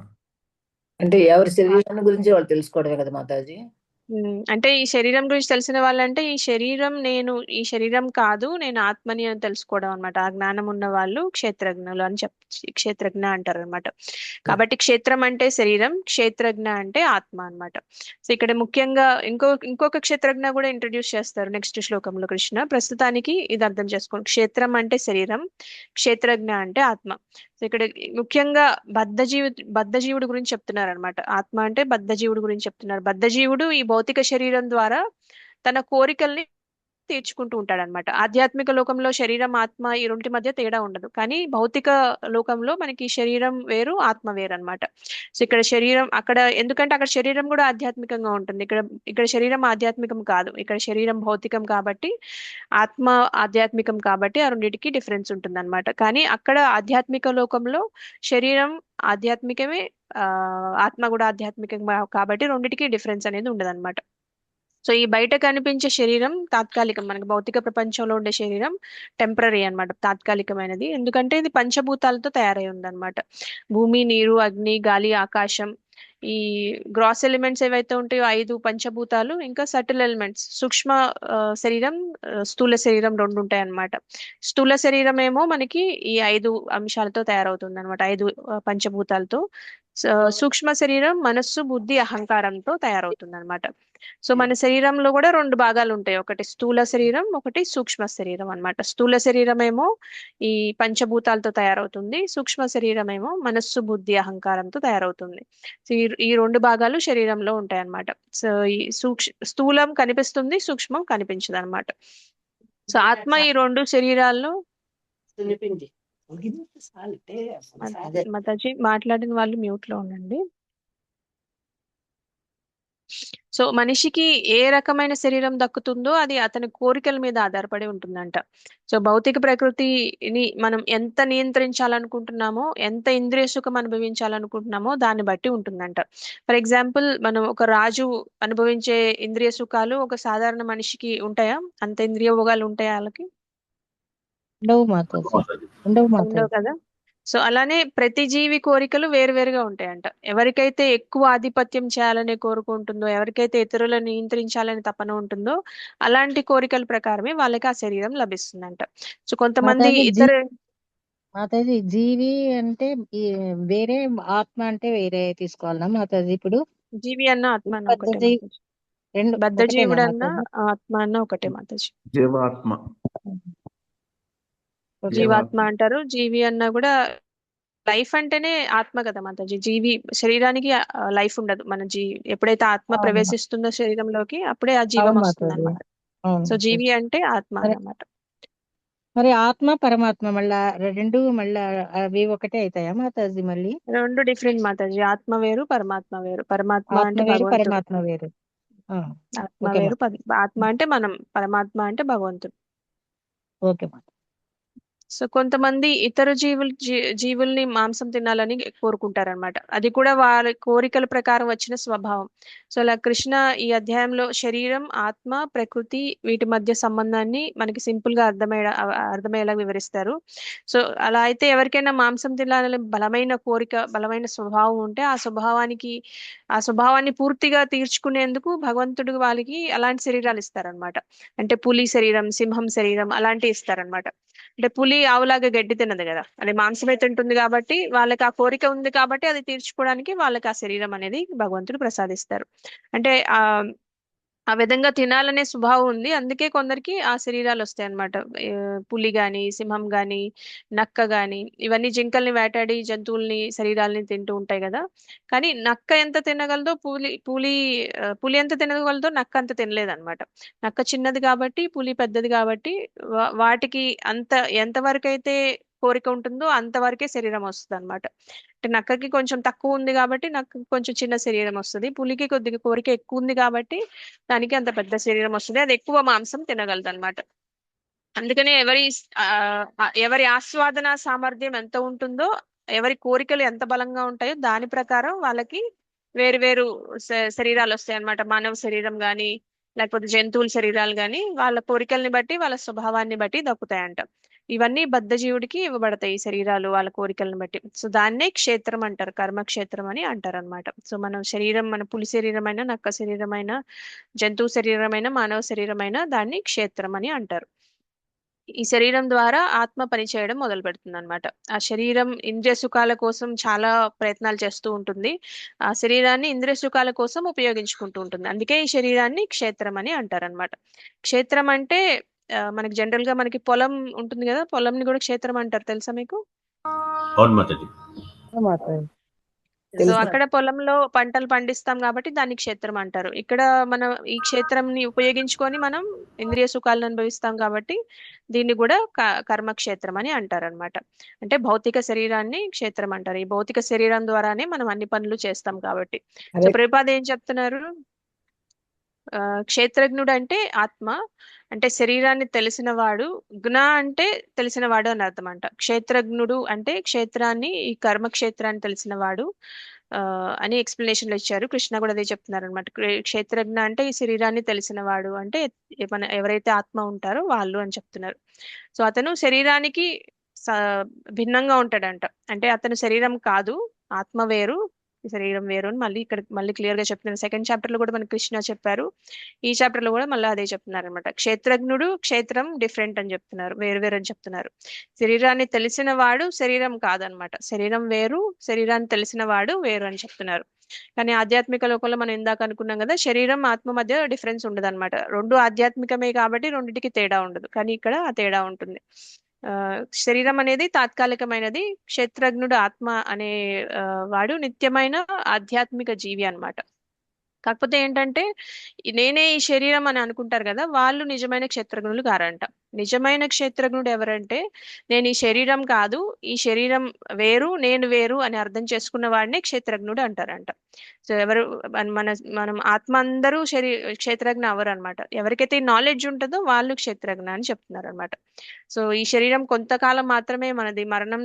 అంటే ఎవరి శరీరాన్ని గురించి వాళ్ళు తెలుసుకోవడమే కదా మాతాజీ. అంటే ఈ శరీరం గురించి తెలిసిన వాళ్ళంటే ఈ శరీరం నేను ఈ శరీరం కాదు, నేను ఆత్మని అని తెలుసుకోవడం అనమాట. ఆ జ్ఞానం ఉన్న వాళ్ళు క్షేత్రజ్ఞులు అని క్షేత్రజ్ఞ అంటారు అనమాట. కాబట్టి క్షేత్రం అంటే శరీరం, క్షేత్రజ్ఞ అంటే ఆత్మ అనమాట. సో ఇక్కడ ముఖ్యంగా ఇంకొక క్షేత్రజ్ఞ కూడా ఇంట్రడ్యూస్ చేస్తారు నెక్స్ట్ శ్లోకంలో కృష్ణ. ప్రస్తుతానికి ఇది అర్థం చేసుకోండి. క్షేత్రం అంటే శరీరం, క్షేత్రజ్ఞ అంటే ఆత్మ. సో ఇక్కడ ముఖ్యంగా బద్ధజీవుడు గురించి చెప్తున్నారు అనమాట. ఆత్మ అంటే బద్ధజీవుడు గురించి చెప్తున్నారు. బద్ధజీవుడు ఈ భౌతిక శరీరం ద్వారా తన కోరికల్ని తీర్చుకుంటూ ఉంటాడు అనమాట. ఆధ్యాత్మిక లోకంలో శరీరం ఆత్మ ఈ రెండింటి మధ్య తేడా ఉండదు, కానీ భౌతిక లోకంలో మనకి శరీరం వేరు ఆత్మ వేరు అనమాట. సో ఇక్కడ శరీరం ఎందుకంటే అక్కడ శరీరం కూడా ఆధ్యాత్మికంగా ఉంటుంది, ఇక్కడ శరీరం ఆధ్యాత్మికం కాదు, ఇక్కడ శరీరం భౌతికం కాబట్టి ఆత్మ ఆధ్యాత్మికం కాబట్టి ఆ రెండింటికి డిఫరెన్స్ ఉంటుంది అనమాట. కానీ అక్కడ ఆధ్యాత్మిక లోకంలో శరీరం ఆధ్యాత్మికమే, ఆత్మ కూడా ఆధ్యాత్మికం కాబట్టి రెండింటికి డిఫరెన్స్ అనేది ఉండదు అనమాట. సో ఈ బయట కనిపించే శరీరం తాత్కాలికం, మనకి భౌతిక ప్రపంచంలో ఉండే శరీరం టెంపరీ అన్నమాట, తాత్కాలికమైనది. ఎందుకంటే ఇది పంచభూతాలతో తయారై ఉందన్నమాట. భూమి, నీరు, అగ్ని, గాలి, ఆకాశం, ఈ గ్రాస్ ఎలిమెంట్స్ ఏవైతే ఉంటాయో 5 పంచభూతాలు, ఇంకా సటిల్ ఎలిమెంట్స్ సూక్ష్మ శరీరం, స్థూల శరీరం 2 ఉంటాయి అన్నమాట. స్థూల శరీరం ఏమో మనకి ఈ 5 అంశాలతో తయారవుతుంది అనమాట, 5 పంచభూతాలతో. సూక్ష్మ శరీరం మనస్సు, బుద్ధి, అహంకారంతో తయారవుతుంది అనమాట. సో మన శరీరంలో కూడా 2 భాగాలు ఉంటాయి, ఒకటి స్థూల శరీరం, ఒకటి సూక్ష్మ శరీరం అన్నమాట. స్థూల శరీరం ఏమో ఈ పంచభూతాలతో తయారవుతుంది, సూక్ష్మ శరీరం ఏమో మనస్సు, బుద్ధి, అహంకారంతో తయారవుతుంది. సో ఈ 2 భాగాలు శరీరంలో ఉంటాయి అన్నమాట. సో ఈ స్థూలం కనిపిస్తుంది, సూక్ష్మం కనిపించదు అనమాట. సో ఆత్మ ఈ 2 శరీరాల్లో మాతాజీ మాట్లాడిన వాళ్ళు మ్యూట్ లో ఉండండి. సో మనిషికి ఏ రకమైన శరీరం దక్కుతుందో అది అతని కోరికల మీద ఆధారపడి ఉంటుందంట. సో భౌతిక ప్రకృతిని మనం ఎంత నియంత్రించాలనుకుంటున్నామో, ఎంత ఇంద్రియ సుఖం అనుభవించాలనుకుంటున్నామో దాన్ని బట్టి ఉంటుందంట. ఫర్ ఎగ్జాంపుల్ మనం ఒక రాజు అనుభవించే ఇంద్రియ సుఖాలు ఒక సాధారణ మనిషికి ఉంటాయా? అంత ఇంద్రియ భోగాలు ఉంటాయా వాళ్ళకి? ఉండవు మాతాజీ, మాతాజీ. ఉండవు ఉండవు మాతాజీ. కదా. సో అలానే ప్రతి జీవి కోరికలు వేరువేరుగా ఉంటాయంట. ఎవరికైతే ఎక్కువ ఆధిపత్యం చేయాలని కోరుకుంటుందో, ఎవరికైతే ఇతరులను నియంత్రించాలని తపన ఉంటుందో, అలాంటి కోరికల ప్రకారమే వాళ్ళకి ఆ శరీరం లభిస్తుందంట. సో కొంతమంది మాతాజీ మాతాజీ జీవి అంటే ఈ వేరే, ఆత్మ అంటే వేరే తీసుకోవాలన్నా మాతాజీ? ఇప్పుడు జీవి అన్న ఆత్మ అన్న బద్ధ ఒకటే జీవి మాతాజీ. రెండు బద్ధ ఒకటేనా జీవుడు అన్న మాతాజీ? ఆత్మ అన్న ఒకటే మాతాజీ. జీవాత్మ. ఓకే. జీవాత్మ అంటారు. జీవి అన్నా కూడా లైఫ్ అంటేనే ఆత్మ కదా మాతాజీ. జీవి శరీరానికి లైఫ్ ఉండదు. మన ఎప్పుడైతే ఆత్మ అవును ప్రవేశిస్తుందో శరీరంలోకి అప్పుడే ఆ జీవం అవును వస్తుంది మాతాజీ, అనమాట. అవును సో మాతాజీ. జీవి అంటే ఆత్మ మరి అన్నమాట. మరి ఆత్మ పరమాత్మ మళ్ళా రెండు మళ్ళా అవి ఒకటే అవుతాయా మాతాజీ? మళ్ళీ రెండు డిఫరెంట్ మాతాజీ. ఆత్మ వేరు, పరమాత్మ వేరు. పరమాత్మ ఆత్మ అంటే వేరు, భగవంతుడు. పరమాత్మ వేరు. ఆత్మ ఓకే వేరు, మాత, ఆత్మ అంటే మనం, పరమాత్మ అంటే భగవంతుడు. ఓకే మాత. సో కొంతమంది ఇతర జీవుల్ని మాంసం తినాలని కోరుకుంటారనమాట. అది కూడా వాళ్ళ కోరికల ప్రకారం వచ్చిన స్వభావం. సో అలా కృష్ణ ఈ అధ్యాయంలో శరీరం, ఆత్మ, ప్రకృతి వీటి మధ్య సంబంధాన్ని మనకి సింపుల్ గా అర్థమయ్యేలా వివరిస్తారు. సో అలా అయితే ఎవరికైనా మాంసం తినాలని బలమైన కోరిక, బలమైన స్వభావం ఉంటే ఆ స్వభావాన్ని పూర్తిగా తీర్చుకునేందుకు భగవంతుడు వాళ్ళకి అలాంటి శరీరాలు ఇస్తారనమాట. అంటే పులి శరీరం, సింహం శరీరం అలాంటివి ఇస్తారనమాట. అంటే పులి ఆవులాగా గడ్డి తినదు కదా, అది మాంసమే తింటుంది కాబట్టి వాళ్ళకి ఆ కోరిక ఉంది కాబట్టి అది తీర్చుకోవడానికి వాళ్ళకి ఆ శరీరం అనేది భగవంతుడు ప్రసాదిస్తారు. అంటే ఆ విధంగా తినాలనే స్వభావం ఉంది. అందుకే కొందరికి ఆ శరీరాలు వస్తాయి అన్నమాట. పులి గాని, సింహం గాని, నక్క గాని, ఇవన్నీ జింకల్ని వేటాడి జంతువుల్ని శరీరాల్ని తింటూ ఉంటాయి కదా. కానీ నక్క ఎంత తినగలదో పులి ఎంత తినగలదో నక్క అంత తినలేదన్నమాట. నక్క చిన్నది కాబట్టి, పులి పెద్దది కాబట్టి వాటికి ఎంతవరకు అయితే కోరిక ఉంటుందో అంతవరకే శరీరం వస్తుంది అనమాట. అంటే నక్కకి కొంచెం తక్కువ ఉంది కాబట్టి నక్కకి కొంచెం చిన్న శరీరం వస్తుంది. పులికి కొద్దిగా కోరిక ఎక్కువ ఉంది కాబట్టి దానికి అంత పెద్ద శరీరం వస్తుంది. అది ఎక్కువ మాంసం తినగలదు అనమాట. అందుకనే ఎవరి ఆస్వాదన సామర్థ్యం ఎంత ఉంటుందో, ఎవరి కోరికలు ఎంత బలంగా ఉంటాయో దాని ప్రకారం వాళ్ళకి వేరు వేరు శరీరాలు వస్తాయి అన్నమాట. మానవ శరీరం గాని, లేకపోతే జంతువుల శరీరాలు గాని వాళ్ళ కోరికల్ని బట్టి, వాళ్ళ స్వభావాన్ని బట్టి దక్కుతాయంట. ఇవన్నీ బద్ధజీవుడికి ఇవ్వబడతాయి ఈ శరీరాలు వాళ్ళ కోరికలను బట్టి. సో దాన్నే క్షేత్రం అంటారు, కర్మక్షేత్రం అని అంటారు అనమాట. సో మన శరీరం, మన పులి శరీరమైన, నక్క శరీరమైన, జంతువు శరీరమైన, మానవ శరీరమైన దాన్ని క్షేత్రం అని అంటారు. ఈ శరీరం ద్వారా ఆత్మ పనిచేయడం మొదలు పెడుతుంది అనమాట. ఆ శరీరం ఇంద్రియ సుఖాల కోసం చాలా ప్రయత్నాలు చేస్తూ ఉంటుంది. ఆ శరీరాన్ని ఇంద్రియ సుఖాల కోసం ఉపయోగించుకుంటూ ఉంటుంది. అందుకే ఈ శరీరాన్ని క్షేత్రం అని అంటారనమాట. క్షేత్రం అంటే మనకి జనరల్ గా మనకి పొలం ఉంటుంది కదా, పొలంని కూడా క్షేత్రం అంటారు. తెలుసా మీకు? అవును మాతాజీ. సో అక్కడ పొలంలో పంటలు పండిస్తాం కాబట్టి దాన్ని క్షేత్రం అంటారు. ఇక్కడ మనం ఈ క్షేత్రంని ఉపయోగించుకొని మనం ఇంద్రియ సుఖాలను అనుభవిస్తాం కాబట్టి దీన్ని కూడా కర్మక్షేత్రం అని అంటారు అనమాట. అంటే భౌతిక శరీరాన్ని క్షేత్రం అంటారు. ఈ భౌతిక శరీరం ద్వారానే మనం అన్ని పనులు చేస్తాం కాబట్టి. సో ప్రభుపాద ఏం చెప్తున్నారు? క్షేత్రజ్ఞుడు అంటే ఆత్మ, అంటే శరీరాన్ని తెలిసిన వాడు. జ్ఞ అంటే తెలిసిన వాడు అని అర్థం అంట. క్షేత్రజ్ఞుడు అంటే క్షేత్రాన్ని, ఈ కర్మక్షేత్రాన్ని తెలిసిన వాడు అని ఎక్స్ప్లెనేషన్లు ఇచ్చారు. కృష్ణ కూడా అదే చెప్తున్నారు అనమాట. క్షేత్రజ్ఞ అంటే ఈ శరీరాన్ని తెలిసిన వాడు అంటే ఎవరైతే ఆత్మ ఉంటారో వాళ్ళు అని చెప్తున్నారు. సో అతను శరీరానికి భిన్నంగా ఉంటాడంట. అంటే అతను శరీరం కాదు, ఆత్మ వేరు, శరీరం వేరు అని మళ్ళీ క్లియర్ గా చెప్తున్నారు. సెకండ్ చాప్టర్ లో కూడా మనకి కృష్ణ చెప్పారు. ఈ చాప్టర్ లో కూడా మళ్ళీ అదే చెప్తున్నారు అనమాట. క్షేత్రజ్ఞుడు, క్షేత్రం డిఫరెంట్ అని చెప్తున్నారు, వేరు వేరు అని చెప్తున్నారు. శరీరాన్ని తెలిసిన వాడు శరీరం కాదనమాట. శరీరం వేరు, శరీరాన్ని తెలిసిన వాడు వేరు అని చెప్తున్నారు. కానీ ఆధ్యాత్మిక లోకంలో మనం ఇందాక అనుకున్నాం కదా, శరీరం ఆత్మ మధ్య డిఫరెన్స్ ఉండదు అనమాట. రెండు ఆధ్యాత్మికమే కాబట్టి రెండింటికి తేడా ఉండదు. కానీ ఇక్కడ ఆ తేడా ఉంటుంది. శరీరం అనేది తాత్కాలికమైనది. క్షేత్రజ్ఞుడు ఆత్మ అనే వాడు నిత్యమైన ఆధ్యాత్మిక జీవి అన్నమాట. కాకపోతే ఏంటంటే నేనే ఈ శరీరం అని అనుకుంటారు కదా, వాళ్ళు నిజమైన క్షేత్రజ్ఞులు కారంట. నిజమైన క్షేత్రజ్ఞుడు ఎవరంటే నేను ఈ శరీరం కాదు, ఈ శరీరం వేరు, నేను వేరు అని అర్థం చేసుకున్న వాడినే క్షేత్రజ్ఞుడు అంటారంట. సో మనం ఆత్మ అందరూ క్షేత్రజ్ఞ అవరు అనమాట. ఎవరికైతే నాలెడ్జ్ ఉంటుందో వాళ్ళు క్షేత్రజ్ఞ అని చెప్తున్నారు అనమాట. సో ఈ శరీరం కొంతకాలం మాత్రమే మనది. మరణం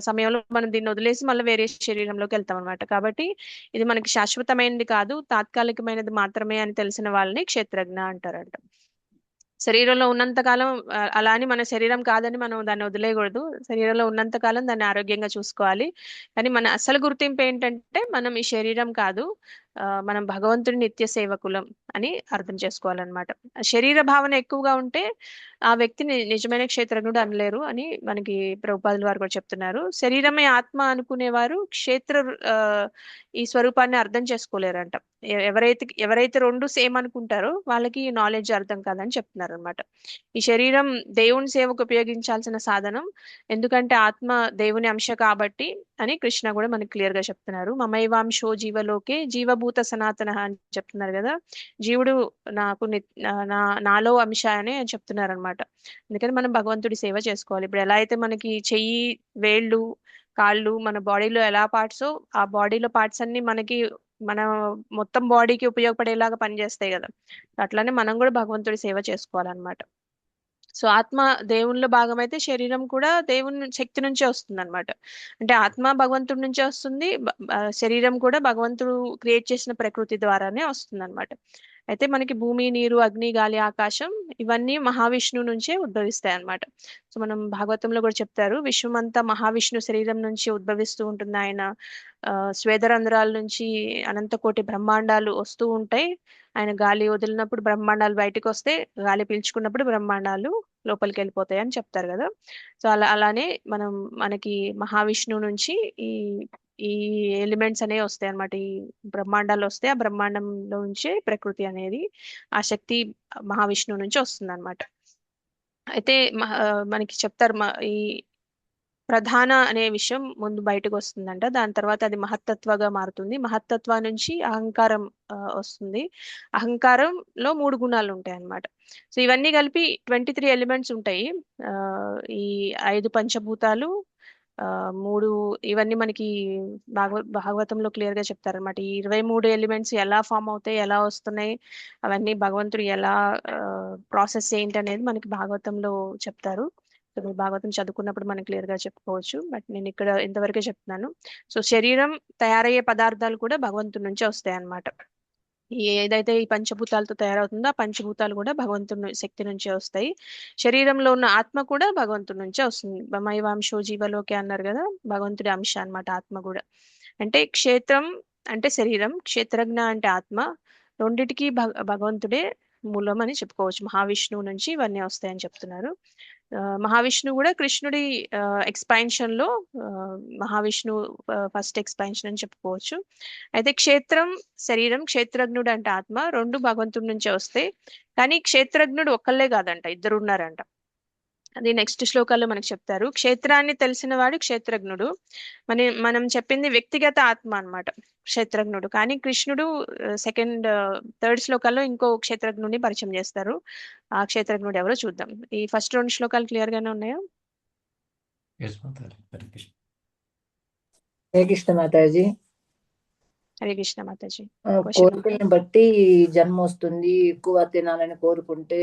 సమయంలో మనం దీన్ని వదిలేసి మళ్ళీ వేరే శరీరంలోకి వెళ్తాం అనమాట. కాబట్టి ఇది మనకి శాశ్వతమైనది కాదు, తాత్కాలికమైనది మాత్రమే అని తెలిసిన వాళ్ళని క్షేత్రజ్ఞ అంటారంట. శరీరంలో ఉన్నంత కాలం అలా అని మన శరీరం కాదని మనం దాన్ని వదిలేయకూడదు. శరీరంలో ఉన్నంత కాలం దాన్ని ఆరోగ్యంగా చూసుకోవాలి. కానీ మన అసలు గుర్తింపు ఏంటంటే మనం ఈ శరీరం కాదు, మనం భగవంతుడి నిత్య సేవకులం అని అర్థం చేసుకోవాలన్నమాట. శరీర భావన ఎక్కువగా ఉంటే ఆ వ్యక్తిని నిజమైన క్షేత్రజ్ఞుడు అనలేరు అని మనకి ప్రభుపాదుల వారు కూడా చెప్తున్నారు. శరీరమే ఆత్మ అనుకునేవారు ఆ, ఈ స్వరూపాన్ని అర్థం చేసుకోలేరంట. ఎవరైతే రెండు సేమ్ అనుకుంటారో వాళ్ళకి ఈ నాలెడ్జ్ అర్థం కాదని చెప్తున్నారు అనమాట. ఈ శరీరం దేవుని సేవకు ఉపయోగించాల్సిన సాధనం, ఎందుకంటే ఆత్మ దేవుని అంశ కాబట్టి అని కృష్ణ కూడా మనకి క్లియర్ గా చెప్తున్నారు. మమైవాంశో జీవలోకే జీవభూత సనాతన అని చెప్తున్నారు కదా. జీవుడు నాకు నాలో అంశ అని చెప్తున్నారు అనమాట. అందుకని మనం భగవంతుడి సేవ చేసుకోవాలి. ఇప్పుడు ఎలా అయితే మనకి చెయ్యి, వేళ్ళు, కాళ్ళు మన బాడీలో ఎలా పార్ట్స్, ఆ బాడీలో పార్ట్స్ అన్ని మనకి మన మొత్తం బాడీకి ఉపయోగపడేలాగా పనిచేస్తాయి కదా. అట్లానే మనం కూడా భగవంతుడి సేవ చేసుకోవాలన్నమాట. సో ఆత్మ దేవునిలో భాగమైతే శరీరం కూడా దేవుని శక్తి నుంచే వస్తుంది అనమాట. అంటే ఆత్మ భగవంతుడి నుంచే వస్తుంది, శరీరం కూడా భగవంతుడు క్రియేట్ చేసిన ప్రకృతి ద్వారానే వస్తుంది అనమాట. అయితే మనకి భూమి, నీరు, అగ్ని, గాలి, ఆకాశం ఇవన్నీ మహావిష్ణువు నుంచే ఉద్భవిస్తాయి అన్నమాట. సో మనం భాగవతంలో కూడా చెప్తారు, విశ్వమంతా మహావిష్ణు శరీరం నుంచి ఉద్భవిస్తూ ఉంటుంది. ఆయన స్వేదరంధ్రాల నుంచి అనంతకోటి బ్రహ్మాండాలు వస్తూ ఉంటాయి. ఆయన గాలి వదిలినప్పుడు బ్రహ్మాండాలు బయటకు వస్తే, గాలి పీల్చుకున్నప్పుడు బ్రహ్మాండాలు లోపలికి వెళ్ళిపోతాయి అని చెప్తారు కదా. సో అలానే మనకి మహావిష్ణువు నుంచి ఈ ఈ ఎలిమెంట్స్ అనేవి వస్తాయి అన్నమాట. ఈ బ్రహ్మాండాలు వస్తే ఆ బ్రహ్మాండంలో నుంచే ప్రకృతి అనేది, ఆ శక్తి మహావిష్ణువు నుంచి వస్తుంది అనమాట. అయితే మనకి చెప్తారు ఈ ప్రధాన అనే విషయం ముందు బయటకు వస్తుందంట. దాని తర్వాత అది మహత్తత్వగా మారుతుంది. మహత్తత్వ నుంచి అహంకారం వస్తుంది. అహంకారంలో 3 గుణాలు ఉంటాయి అన్నమాట. సో ఇవన్నీ కలిపి 23 ఎలిమెంట్స్ ఉంటాయి. ఈ 5 పంచభూతాలు, 3 ఇవన్నీ మనకి భాగవతంలో క్లియర్ గా చెప్తారనమాట. ఈ 23 ఎలిమెంట్స్ ఎలా ఫామ్ అవుతాయి, ఎలా వస్తున్నాయి, అవన్నీ భగవంతుడు ఎలా ప్రాసెస్ ఏంటి అనేది మనకి భాగవతంలో చెప్తారు. సో మీరు భాగవతం చదువుకున్నప్పుడు మనం క్లియర్ గా చెప్పుకోవచ్చు. బట్ నేను ఇక్కడ ఇంతవరకే చెప్తున్నాను. సో శరీరం తయారయ్యే పదార్థాలు కూడా భగవంతుడి నుంచే వస్తాయి అన్నమాట. ఏదైతే ఈ పంచభూతాలతో తయారవుతుందో ఆ పంచభూతాలు కూడా భగవంతుని శక్తి నుంచే వస్తాయి. శరీరంలో ఉన్న ఆత్మ కూడా భగవంతుడి నుంచే వస్తుంది. మమైవాంశో జీవలోకే అన్నారు కదా, భగవంతుడి అంశ అన్నమాట ఆత్మ కూడా. అంటే క్షేత్రం అంటే శరీరం, క్షేత్రజ్ఞ అంటే ఆత్మ, రెండిటికి భగవంతుడే మూలం అని చెప్పుకోవచ్చు. మహావిష్ణువు నుంచి ఇవన్నీ వస్తాయని చెప్తున్నారు. మహావిష్ణువు కూడా కృష్ణుడి ఎక్స్పాన్షన్ లో మహావిష్ణువు ఫస్ట్ ఎక్స్పాన్షన్ అని చెప్పుకోవచ్చు. అయితే క్షేత్రం శరీరం, క్షేత్రజ్ఞుడు అంటే ఆత్మ, రెండు భగవంతుడి నుంచే వస్తాయి. కానీ క్షేత్రజ్ఞుడు ఒక్కళ్ళే కాదంట, ఇద్దరు ఉన్నారంట. అది నెక్స్ట్ శ్లోకాల్లో మనకు చెప్తారు. క్షేత్రాన్ని తెలిసిన వాడు క్షేత్రజ్ఞుడు. మనం చెప్పింది వ్యక్తిగత ఆత్మ అన్నమాట క్షేత్రజ్ఞుడు. కానీ కృష్ణుడు థర్డ్ శ్లోకాల్లో ఇంకో క్షేత్రజ్ఞుడిని పరిచయం చేస్తారు. ఆ క్షేత్రజ్ఞుడు ఎవరో చూద్దాం. ఈ ఫస్ట్ 2 శ్లోకాలు క్లియర్ గానే ఉన్నాయా? హరే కృష్ణ మాతాజీ. హరే కృష్ణ మాతాజీ. కోరికలను బట్టి జన్మ వస్తుంది. ఎక్కువ తినాలని కోరుకుంటే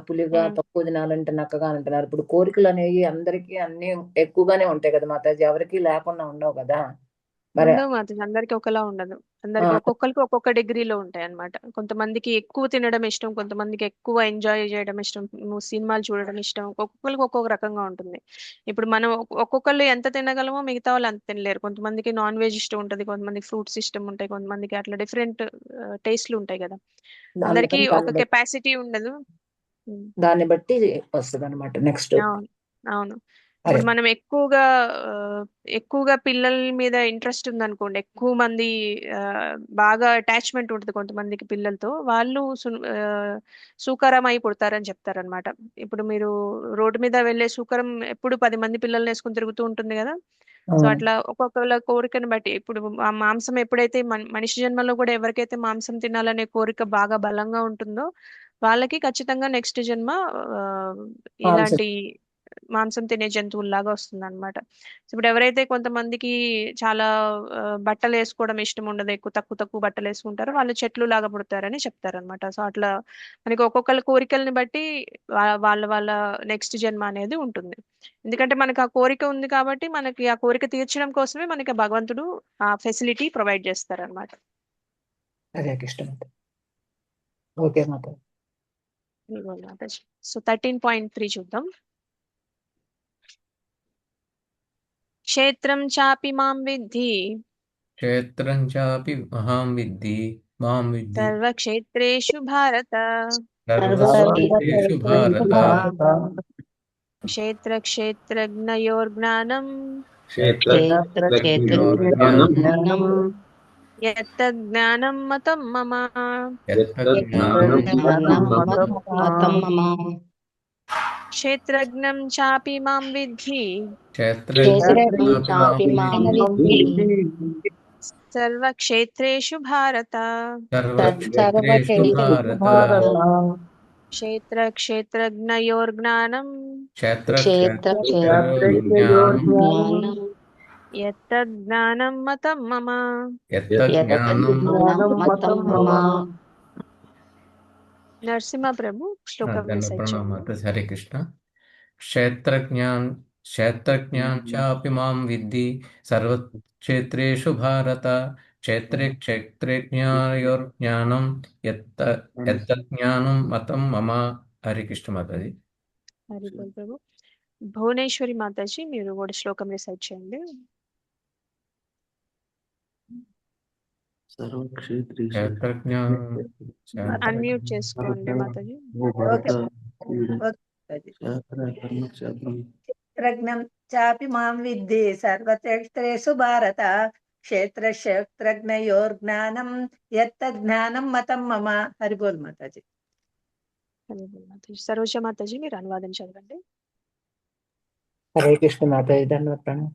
పులిగా, తక్కువ తినాలంటే నక్కగా అంటున్నారు. ఇప్పుడు కోరికలు అనేవి అందరికీ అన్ని ఎక్కువగానే ఉంటాయి కదా మాతాజీ, ఎవరికి లేకుండా ఉండవు కదా. మరి ఉండవు మాతాజీ, అందరికి ఒకలా ఉండదు. అందరికి ఒక్కొక్కరికి ఒక్కొక్క డిగ్రీలో ఉంటాయి అన్నమాట. కొంతమందికి ఎక్కువ తినడం ఇష్టం, కొంతమందికి ఎక్కువ ఎంజాయ్ చేయడం ఇష్టం, సినిమాలు చూడడం ఇష్టం. ఒక్కొక్కరికి ఒక్కొక్క రకంగా ఉంటుంది. ఇప్పుడు మనం ఒక్కొక్కళ్ళు ఎంత తినగలమో మిగతా వాళ్ళు అంత తినలేరు. కొంతమందికి నాన్ వెజ్ ఇష్టం ఉంటుంది, కొంతమందికి ఫ్రూట్స్ ఇష్టం ఉంటాయి, కొంతమందికి అట్లా డిఫరెంట్ టేస్ట్లు ఉంటాయి కదా. అందరికి ఒక కెపాసిటీ ఉండదు. దాన్ని బట్టి వస్తుంది అనమాట. నెక్స్ట్ అవును. ఇప్పుడు మనం ఎక్కువగా పిల్లల మీద ఇంట్రెస్ట్ ఉందనుకోండి, ఎక్కువ మంది బాగా అటాచ్మెంట్ ఉంటుంది కొంతమందికి పిల్లలతో, వాళ్ళు సూకరం అయి పుడతారని చెప్తారనమాట. ఇప్పుడు మీరు రోడ్డు మీద వెళ్ళే సూకరం ఎప్పుడు 10 మంది పిల్లల్ని వేసుకుని తిరుగుతూ ఉంటుంది కదా. సో అట్లా ఒక్కొక్కళ్ళ కోరికను బట్టి, ఇప్పుడు ఆ మాంసం ఎప్పుడైతే మనిషి జన్మలో కూడా ఎవరికైతే మాంసం తినాలనే కోరిక బాగా బలంగా ఉంటుందో వాళ్ళకి ఖచ్చితంగా నెక్స్ట్ జన్మ ఇలాంటి మాంసం తినే జంతువుల్లాగా వస్తుంది అనమాట. ఇప్పుడు ఎవరైతే కొంతమందికి చాలా బట్టలు వేసుకోవడం ఇష్టం ఉండదు, తక్కువ బట్టలు వేసుకుంటారో వాళ్ళు చెట్లు లాగా పుడతారని చెప్తారనమాట. సో అట్లా మనకి ఒక్కొక్కళ్ళ కోరికల్ని బట్టి వాళ్ళ నెక్స్ట్ జన్మ అనేది ఉంటుంది. ఎందుకంటే మనకి ఆ కోరిక ఉంది కాబట్టి మనకి ఆ కోరిక తీర్చడం కోసమే మనకి భగవంతుడు ఆ ఫెసిలిటీ ప్రొవైడ్ చేస్తారనమాట. హరే కృష్ణ. ఓకే మాత. సో 13.3 చూద్దాం. క్షేత్రం చాపి మాం విద్ధి క్షేత్రం చాపి మహాం విద్ధి మాం విద్ధి సర్వక్షేత్రేషు భారత సర్వక్షేత్రేషు భారత క్షేత్ర క్షేత్రజ్ఞయోర్జ్ఞానం క్షేత్రజ్ఞానం యత్తజ్ఞానం మతం మమ. క్షేత్రజ్ఞం చాపి మాం విద్ధి సర్వక్షేత్రేషు భారత క్షేత్ర క్షేత్రజ్ఞయోర్జ్ఞానం యత్తజ్ఞానం మతం మమ. నరసింహ ప్రభు శ్లోకం హరే కృష్ణ. క్షేత్రజ్ఞాన్ చాపి మాం విద్ధి సర్వక్షేత్రేషు భారత క్షేత్రే క్షేత్రజ్ఞయోర్జ్ఞానం యత్తజ్ఞానం మతం మమ. హరే కృష్ణ మాతాజీ. హరి బోల్ ప్రభు. భువనేశ్వరి మాతాజీ మీరు కూడా శ్లోకం రిసైట్ చేయండి. అన్మ్యూట్ చేసుకోండి మాతాజీ. క్షేత్రజ్ఞం చాపి మాం విద్ధి సర్వక్షేత్రేషు భారత క్షేత్ర క్షేత్రజ్ఞయోర్జ్ఞానం యత్తజ్ఞానం మతం మమ. హరిబోల్ మాతాజీ. సరోజ మాతాజీ మీరు అనువాదం చదవండి. హరే కృష్ణ మాతాజీ ధన్యవాదాలు.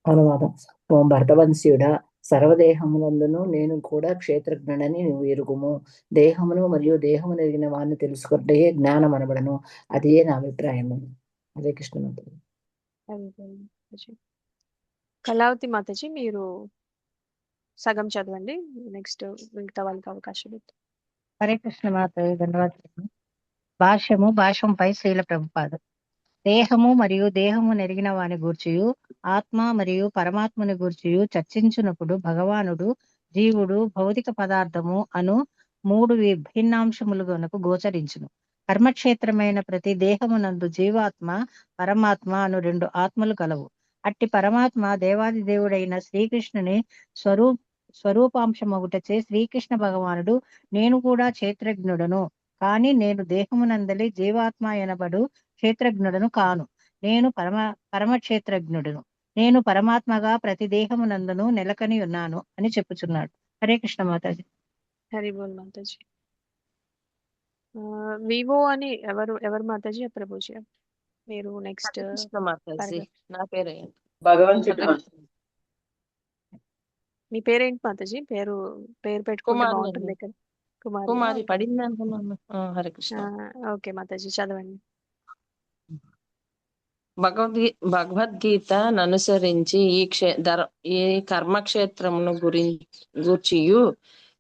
అనువాదం. ఓం భరతవంశీయుడా, సర్వదేహమునందును నేను కూడా క్షేత్రజ్ఞుడని నువ్వు ఎరుగుము. దేహమును మరియు దేహము ఎరిగిన వారిని తెలుసుకుంటే జ్ఞానం అనబడను. అదే నా అభిప్రాయము. హరే కృష్ణ మాతాజీ. కళావతి మాతాజీ మీరు సగం చదవండి, నెక్స్ట్ మిగతా వాళ్ళకి అవకాశం ఇద్దాం. హరే కృష్ణ మాతాజీ ధన్యవాదాలు. భాష్యంపై శ్రీల ప్రభుపాద. దేహము మరియు దేహము నెరిగిన వాని గూర్చియు ఆత్మ మరియు పరమాత్మని గూర్చియు చర్చించినప్పుడు భగవానుడు జీవుడు భౌతిక పదార్థము అను మూడు విభిన్నాంశములుగనకు గోచరించును. కర్మక్షేత్రమైన ప్రతి దేహమునందు జీవాత్మ పరమాత్మ అను రెండు ఆత్మలు కలవు. అట్టి పరమాత్మ దేవాది దేవుడైన శ్రీకృష్ణుని స్వరూపాంశమగుటచే శ్రీకృష్ణ భగవానుడు నేను కూడా క్షేత్రజ్ఞుడను, కాని నేను దేహమునందలి జీవాత్మ ఎనబడు క్షేత్రజ్ఞుడను కాను. నేను పరమక్షేత్రజ్ఞుడును. నేను పరమాత్మగా ప్రతి దేహమునందును నెలకని ఉన్నాను అని చెప్పుచున్నాడు. హరే కృష్ణ మాతాజీ. హరి బోల్ మాతాజీ. వివో అని ఎవరు మాతాజీ? ప్రభుజీ మీరు నెక్స్ట్. మాతాజీ నా పేరు మీ పేరేంటి మాతాజీ? పేరు పెట్టుకుంటే బాగుంటుంది కదా. కుమారి పడింది అనుకున్నాను. హరే కృష్ణ. ఓకే మాతాజీ చదవండి. భగవద్గీతను అనుసరించి ఈ కర్మక్షేత్రమును గూర్చియు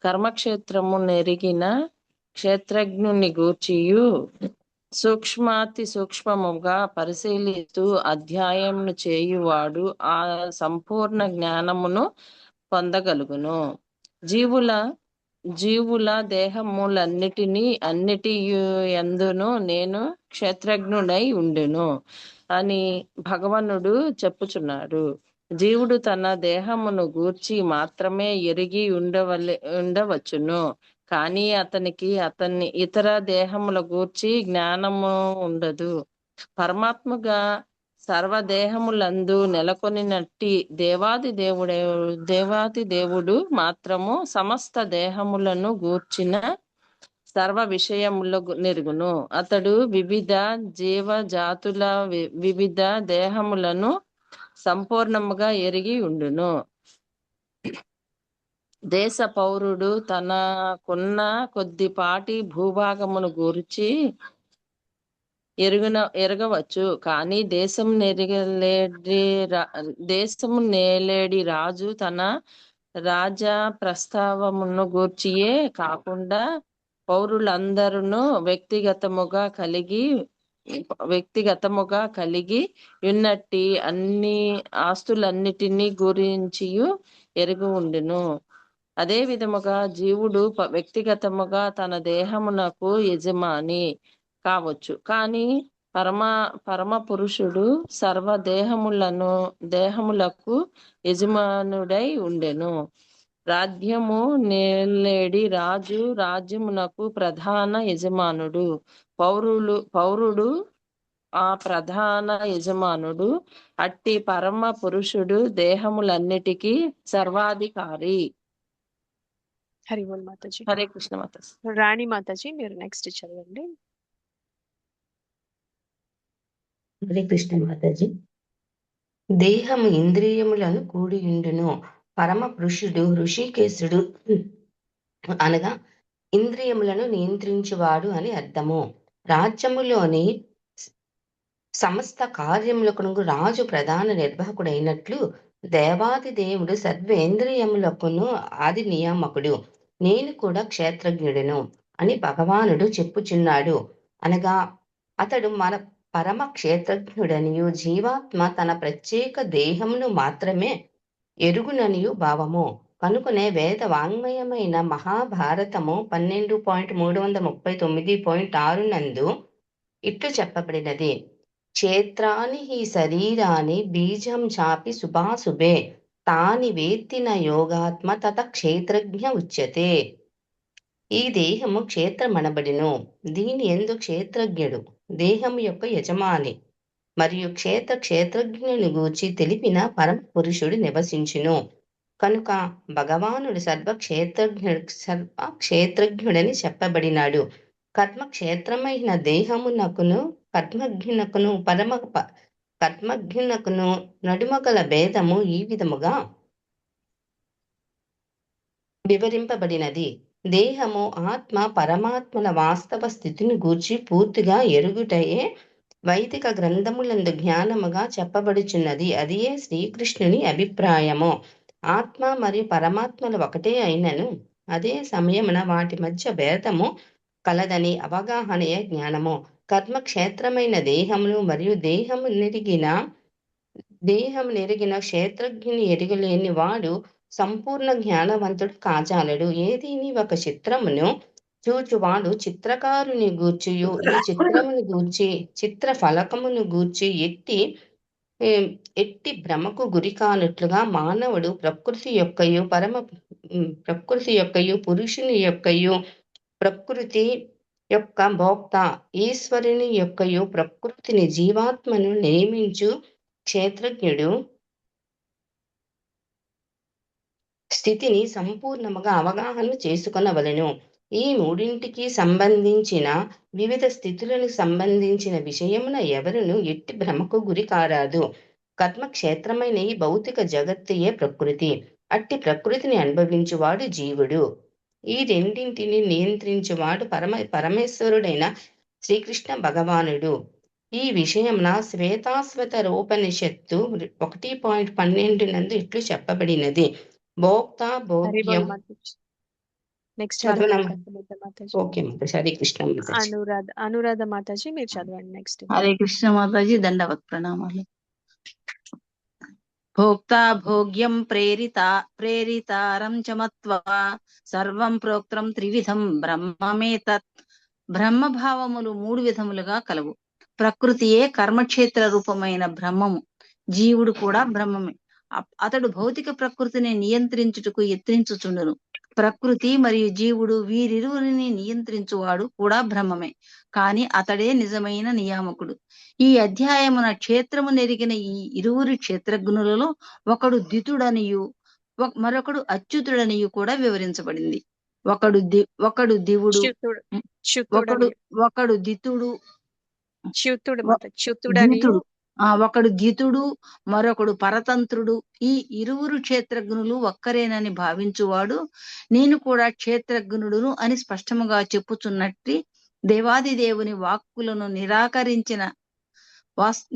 కర్మక్షేత్రము నెరిగిన క్షేత్రజ్ఞుని గూర్చియు సూక్ష్మాతి సూక్ష్మముగా పరిశీలిస్తూ అధ్యాయమును చేయువాడు ఆ సంపూర్ణ జ్ఞానమును పొందగలుగును. జీవుల అన్నిటి యందును నేను క్షేత్రజ్ఞుడై ఉండును అని భగవానుడు చెప్పుచున్నాడు. జీవుడు తన దేహమును గూర్చి మాత్రమే ఎరిగి ఉండవచ్చును, కానీ అతనికి ఇతర దేహముల గూర్చి జ్ఞానము ఉండదు. పరమాత్మగా సర్వదేహములందు నెలకొనినట్టి దేవాది దేవుడు మాత్రము సమస్త దేహములను గూర్చిన సర్వ విషయముల నెరుగును. అతడు వివిధ జీవజాతుల వివిధ దేహములను సంపూర్ణముగా ఎరిగి ఉండును. దేశ పౌరుడు తనకున్న కొద్దిపాటి భూభాగమును గూర్చి ఎరగవచ్చు, కానీ దేశము నేలేడి రాజు తన రాజా ప్రస్తావమును గూర్చియే కాకుండా పౌరులందరూ వ్యక్తిగతముగా కలిగి ఉన్నట్టి అన్ని ఆస్తులన్నిటినీ గురించియు ఎరుగు ఉండును. అదే విధముగా జీవుడు వ్యక్తిగతముగా తన దేహమునకు యజమాని, కావచ్చు. కానీ పరమ పురుషుడు సర్వ దేహములకు యజమానుడై ఉండెను. రాజ్యము నేలేడి రాజు రాజ్యమునకు ప్రధాన యజమానుడు. పౌరుడు ఆ ప్రధాన యజమానుడు. అట్టి పరమ పురుషుడు దేహములన్నిటికీ సర్వాధికారి. హరి బోల్ మాతాజీ. హరే కృష్ణ మాతాజీ. రాణి మాతాజీ మీరు నెక్స్ట్ చదవండి. హరే కృష్ణ మాతాజీ. దేహము ఇంద్రియములను కూడి ఉండును. పరమ పురుషుడు ఋషికేశుడు అనగా ఇంద్రియములను నియంత్రించువాడు అని అర్థము. రాజ్యములోని సమస్త కార్యములకు రాజు ప్రధాన నిర్వాహకుడైనట్లు దేవాది దేవుడు సర్వేంద్రియములకును ఆది నియామకుడు. నేను కూడా క్షేత్రజ్ఞుడును అని భగవానుడు చెప్పుచున్నాడు. అనగా అతడు మన పరమ క్షేత్రజ్ఞుడనియు జీవాత్మ తన ప్రత్యేక దేహమును మాత్రమే ఎరుగుననియు భావము. కనుకనే వేద వాంగ్మయమైన మహాభారతము 12.339.6 నందు ఇట్లు చెప్పబడినది. క్షేత్రాని హి శరీరాని బీజం చాపి శుభాశుభే తాని వేత్తిన యోగాత్మ తత క్షేత్రజ్ఞ ఉచ్యతే. ఈ దేహము క్షేత్రమనబడిను. దీని యందు క్షేత్రజ్ఞుడు దేహము యొక్క యజమాని మరియు క్షేత్రజ్ఞుని గూర్చి తెలిపిన పరమ పురుషుడు నివసించును. కనుక భగవానుడు సర్వక్షేత్రజ్ఞుడని చెప్పబడినాడు. కర్మక్షేత్రమైన దేహమునకును కర్మజ్ఞునకును కర్మజ్ఞునకును నడుమ గల భేదము ఈ విధముగా వివరింపబడినది. దేహము ఆత్మ పరమాత్మల వాస్తవ స్థితిని గూర్చి పూర్తిగా ఎరుగుటయే వైదిక గ్రంథములందు జ్ఞానముగా చెప్పబడుచున్నది. అదియే శ్రీకృష్ణుని అభిప్రాయము. ఆత్మ మరియు పరమాత్మలు ఒకటే అయినను అదే సమయమున వాటి మధ్య భేదము కలదని అవగాహనయే జ్ఞానము. కర్మక్షేత్రమైన దేహమును మరియు దేహము నెరిగిన క్షేత్రజ్ఞుని ఎరుగలేని వాడు సంపూర్ణ జ్ఞానవంతుడు కాజాలడు. ఏదీని ఒక చిత్రమును చూచువాడు చిత్రకారుని గూర్చియు ఈ చిత్రమును గూర్చి చిత్ర ఫలకమును గూర్చి ఎట్టి భ్రమకు గురి కానట్లుగా మానవుడు ప్రకృతి యొక్కయు పురుషుని యొక్కయు ప్రకృతి యొక్క భోక్త ఈశ్వరుని యొక్కయు ప్రకృతిని జీవాత్మను నియమించు క్షేత్రజ్ఞుడు స్థితిని సంపూర్ణముగా అవగాహన చేసుకొనవలెను. ఈ మూడింటికి సంబంధించిన వివిధ స్థితులకు సంబంధించిన విషయమున ఎవరును ఎట్టి భ్రమకు గురి కారాదు. కర్మక్షేత్రమైన ఈ భౌతిక జగత్తుయే ప్రకృతి. అట్టి ప్రకృతిని అనుభవించువాడు జీవుడు. ఈ రెండింటిని నియంత్రించువాడు పరమేశ్వరుడైన శ్రీకృష్ణ భగవానుడు. ఈ విషయమున శ్వేతాశ్వతరోపనిషత్తు 1.12 నందు ఇట్లు చెప్పబడినది. భోక్త భోగ్యం ఓకే మాతాజీ. హరే కృష్ణ మాతాజీ. అనురాధ మాతాజీ మీరు చదవండి నెక్స్ట్. హరే కృష్ణ మాతాజీ. దండవత్ ప్రణామాలు. భోక్తా భోగ్యం ప్రేరితారం చ మత్వా సర్వం ప్రోక్తం త్రివిధం బ్రహ్మమేతత్. బ్రహ్మభావములు 3 విధములుగా కలవు. ప్రకృతియే కర్మక్షేత్ర రూపమైన బ్రహ్మము. జీవుడు కూడా బ్రహ్మమే. అతడు భౌతిక ప్రకృతిని నియంత్రించుటకు యత్నించుచుండును. ప్రకృతి మరియు జీవుడు వీరిరువురిని నియంత్రించువాడు కూడా బ్రహ్మమే. కాని అతడే నిజమైన నియామకుడు. ఈ అధ్యాయమున క్షేత్రము నెరిగిన ఈ ఇరువురి క్షేత్రజ్ఞులలో ఒకడు దితుడనియు మరొకడు అచ్యుతుడనియు కూడా వివరించబడింది. ఒకడు దివుడు, ఒకడు దితుడు, ఒకడు దితుడు, మరొకడు పరతంత్రుడు. ఈ ఇరువురు క్షేత్రజ్ఞులు ఒక్కరేనని భావించువాడు నేను కూడా క్షేత్రజ్ఞుడును అని స్పష్టముగా చెప్పుచున్నట్టు దేవాది దేవుని వాక్కులను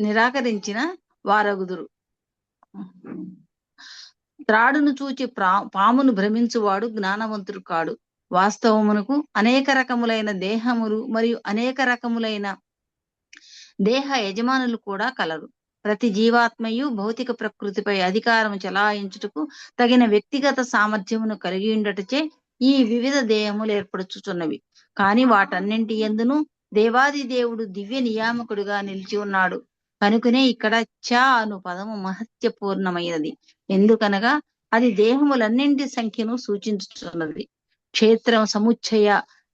నిరాకరించిన వారగుదురు. త్రాడును చూచి పామును భ్రమించువాడు జ్ఞానవంతుడు కాడు. వాస్తవమునకు అనేక రకములైన దేహములు మరియు అనేక రకములైన దేహ యజమానులు కూడా కలరు. ప్రతి జీవాత్మయు భౌతిక ప్రకృతిపై అధికారం చెలాయించుటకు తగిన వ్యక్తిగత సామర్థ్యమును కలిగి ఉండటచే ఈ వివిధ దేహములు ఏర్పడుచుచున్నవి. కాని వాటన్నింటి యందును దేవాది దేవుడు దివ్య నియామకుడుగా నిలిచి ఉన్నాడు. కనుకనే ఇక్కడ చ అను పదము మహత్యపూర్ణమైనది. ఎందుకనగా అది దేహములన్నింటి సంఖ్యను సూచించుతున్నది. క్షేత్రం సముచ్చయ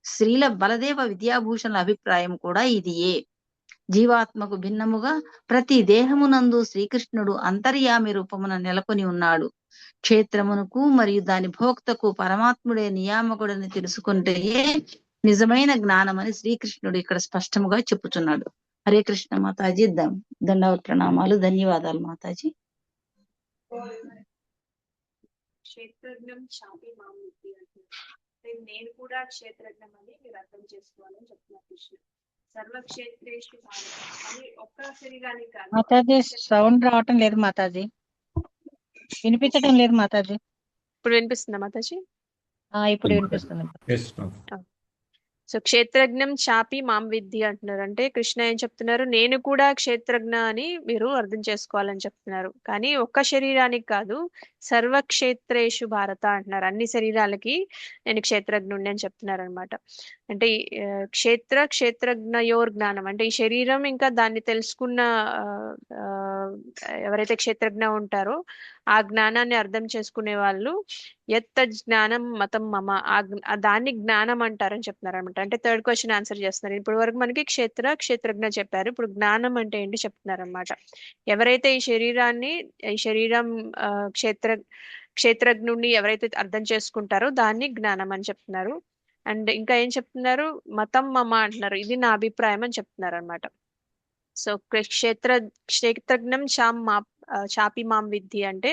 శ్రీల బలదేవ విద్యాభూషణుల అభిప్రాయం కూడా ఇదియే. జీవాత్మకు భిన్నముగా ప్రతి దేహమునందు శ్రీకృష్ణుడు అంతర్యామి రూపమున నెలకొని ఉన్నాడు. క్షేత్రమునకు మరియు దాని భోక్తకు పరమాత్ముడే నియామకుడని తెలుసుకుంటే నిజమైన జ్ఞానమని శ్రీకృష్ణుడు ఇక్కడ స్పష్టముగా చెప్పుచున్నాడు. హరే కృష్ణ మాతాజీ. దండవత్ ప్రణామాలు, ధన్యవాదాలు మాతాజీ. క్షేత్రజ్ఞం చాపి మాం విద్ధి అంటున్నారు. నేను కూడా క్షేత్రజ్ఞం అని మీరు అర్థం చేసుకోవాలని చెప్తున్నారు కృష్ణ. సర్వక్షేత్రేషు అని ఒక్క శరీరానికి కాదు. మాతాజీ సౌండ్ రావటం లేదు మాతాజీ, వినిపించడం లేదు మాతాజీ. ఇప్పుడు వినిపిస్తుందా మాతాజీ? ఇప్పుడు వినిపిస్తుంది. సో క్షేత్రజ్ఞం చాపి మాం విద్ధి అంటున్నారు. అంటే కృష్ణ ఏం చెప్తున్నారు, నేను కూడా క్షేత్రజ్ఞ అని మీరు అర్థం చేసుకోవాలని చెప్తున్నారు. కానీ ఒక్క శరీరానికి కాదు, సర్వక్షేత్రేషు భారత అంటున్నారు. అన్ని శరీరాలకి నేను క్షేత్రజ్ఞుడిని అని చెప్తున్నారు అనమాట. అంటే క్షేత్రజ్ఞయోర్ జ్ఞానం అంటే ఈ శరీరం ఇంకా దాన్ని తెలుసుకున్న ఎవరైతే క్షేత్రజ్ఞ ఉంటారో ఆ జ్ఞానాన్ని అర్థం చేసుకునే వాళ్ళు ఎత్త జ్ఞానం మతం మమ దాన్ని జ్ఞానం అంటారని చెప్తున్నారు అనమాట. అంటే థర్డ్ క్వశ్చన్ ఆన్సర్ చేస్తున్నారు. ఇప్పుడు వరకు మనకి క్షేత్రజ్ఞ చెప్పారు, ఇప్పుడు జ్ఞానం అంటే ఏంటి చెప్తున్నారు అనమాట. ఎవరైతే ఈ శరీరం క్షేత్రజ్ఞుడిని ఎవరైతే అర్థం చేసుకుంటారో దాన్ని జ్ఞానం అని చెప్తున్నారు. అండ్ ఇంకా ఏం చెప్తున్నారు, మతం మమ అంటున్నారు, ఇది నా అభిప్రాయం అని చెప్తున్నారు అనమాట. సో క్షేత్రజ్ఞం చాపి మాం విద్ధి అంటే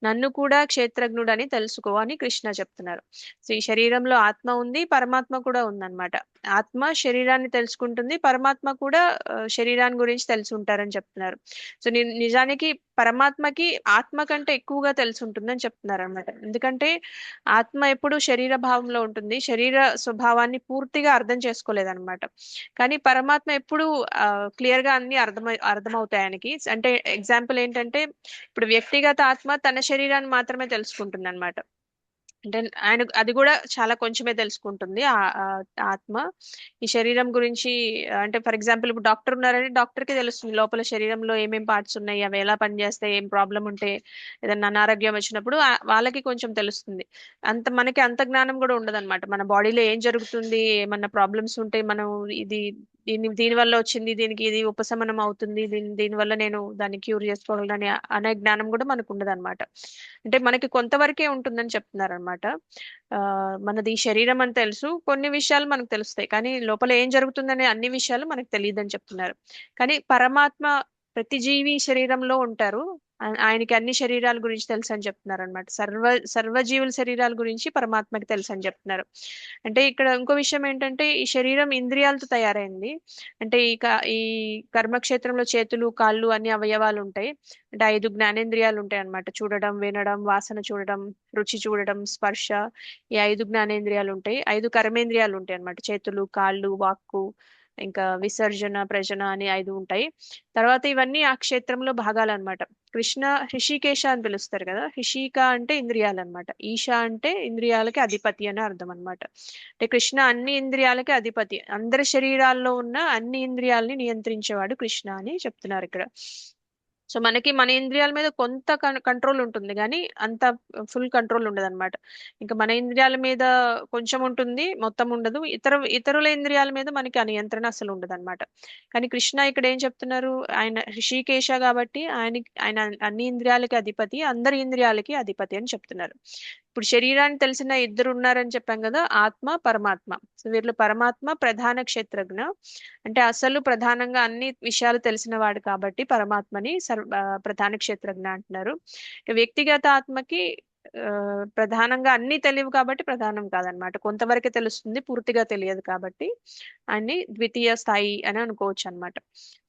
నన్ను కూడా క్షేత్రజ్ఞుడు అని తెలుసుకో అని కృష్ణ చెప్తున్నారు. సో ఈ శరీరంలో ఆత్మ ఉంది, పరమాత్మ కూడా ఉందన్నమాట. ఆత్మ శరీరాన్ని తెలుసుకుంటుంది, పరమాత్మ కూడా శరీరాన్ని గురించి తెలిసి ఉంటారని చెప్తున్నారు. సో నిజానికి పరమాత్మకి ఆత్మ కంటే ఎక్కువగా తెలిసి ఉంటుందని చెప్తున్నారు అనమాట. ఎందుకంటే ఆత్మ ఎప్పుడు శరీర భావంలో ఉంటుంది, శరీర స్వభావాన్ని పూర్తిగా అర్థం చేసుకోలేదన్నమాట. కానీ పరమాత్మ ఎప్పుడు క్లియర్ గా అన్ని అర్థమవుతాయి ఆయనకి. అంటే ఎగ్జాంపుల్ ఏంటంటే ఇప్పుడు వ్యక్తిగత ఆత్మ తన శరీరాన్ని మాత్రమే తెలుసుకుంటుంది అనమాట. అంటే ఆయన అది కూడా చాలా కొంచెమే తెలుసుకుంటుంది ఆత్మ. ఈ శరీరం గురించి అంటే ఫర్ ఎగ్జాంపుల్ ఇప్పుడు డాక్టర్ ఉన్నారంటే డాక్టర్ కి తెలుస్తుంది లోపల శరీరంలో ఏమేం పార్ట్స్ ఉన్నాయి, అవి ఎలా పనిచేస్తాయి, ఏం ప్రాబ్లం ఉంటే ఏదైనా అనారోగ్యం వచ్చినప్పుడు వాళ్ళకి కొంచెం తెలుస్తుంది. మనకి అంత జ్ఞానం కూడా ఉండదు అనమాట. మన బాడీలో ఏం జరుగుతుంది, ఏమన్నా ప్రాబ్లమ్స్ ఉంటే మనం దీని వల్ల వచ్చింది, దీనికి ఇది ఉపశమనం అవుతుంది, దీనివల్ల నేను దాన్ని క్యూర్ చేసుకోగలను అనే జ్ఞానం కూడా మనకు ఉండదు అనమాట. అంటే మనకి కొంతవరకే ఉంటుందని చెప్తున్నారు అనమాట. మనది శరీరం అని తెలుసు, కొన్ని విషయాలు మనకు తెలుస్తాయి, కానీ లోపల ఏం జరుగుతుందనే అన్ని విషయాలు మనకు తెలియదని చెప్తున్నారు. కానీ పరమాత్మ ప్రతి జీవి శరీరంలో ఉంటారు, ఆయనకి అన్ని శరీరాల గురించి తెలుసు అని చెప్తున్నారు అనమాట. సర్వజీవుల శరీరాల గురించి పరమాత్మకి తెలుసు అని చెప్తున్నారు. అంటే ఇక్కడ ఇంకో విషయం ఏంటంటే ఈ శరీరం ఇంద్రియాలతో తయారైంది. అంటే ఈ కర్మక్షేత్రంలో చేతులు, కాళ్ళు అన్ని అవయవాలు ఉంటాయి. అంటే 5 జ్ఞానేంద్రియాలు ఉంటాయి అనమాట. చూడడం, వినడం, వాసన చూడడం, రుచి చూడడం, స్పర్శ, ఈ 5 జ్ఞానేంద్రియాలు ఉంటాయి. 5 కర్మేంద్రియాలు ఉంటాయి అనమాట. చేతులు, కాళ్ళు, వాక్కు, ఇంకా విసర్జన, ప్రజన అని 5 ఉంటాయి. తర్వాత ఇవన్నీ ఆ క్షేత్రంలో భాగాలు అనమాట. కృష్ణ హృషికేశ అని పిలుస్తారు కదా, హృషిక అంటే ఇంద్రియాలు అనమాట, ఈశా అంటే ఇంద్రియాలకి అధిపతి అని అర్థం అనమాట. అంటే కృష్ణ అన్ని ఇంద్రియాలకి అధిపతి, అందరి శరీరాల్లో ఉన్న అన్ని ఇంద్రియాలని నియంత్రించేవాడు కృష్ణ అని చెప్తున్నారు ఇక్కడ. సో మనకి మన ఇంద్రియాల మీద కొంత కంట్రోల్ ఉంటుంది, కానీ అంత ఫుల్ కంట్రోల్ ఉండదు అనమాట. ఇంకా మన ఇంద్రియాల మీద కొంచెం ఉంటుంది, మొత్తం ఉండదు. ఇతరుల ఇంద్రియాల మీద మనకి ఆ నియంత్రణ అసలు ఉండదు అనమాట. కానీ కృష్ణ ఇక్కడ ఏం చెప్తున్నారు, ఆయన ఋషికేశ కాబట్టి ఆయన అన్ని ఇంద్రియాలకి అధిపతి, అందరి ఇంద్రియాలకి అధిపతి అని చెప్తున్నారు. ఇప్పుడు శరీరాన్ని తెలిసిన 2 ఉన్నారని చెప్పాం కదా, ఆత్మ, పరమాత్మ. సో వీళ్ళు పరమాత్మ ప్రధాన క్షేత్రజ్ఞ, అంటే అసలు ప్రధానంగా అన్ని విషయాలు తెలిసిన వాడు కాబట్టి పరమాత్మని ప్రధాన క్షేత్రజ్ఞ అంటున్నారు. వ్యక్తిగత ఆత్మకి ప్రధానంగా అన్ని తెలియవు కాబట్టి ప్రధానం కాదనమాట, కొంతవరకే తెలుస్తుంది, పూర్తిగా తెలియదు కాబట్టి అన్ని ద్వితీయ స్థాయి అని అనుకోవచ్చు అనమాట.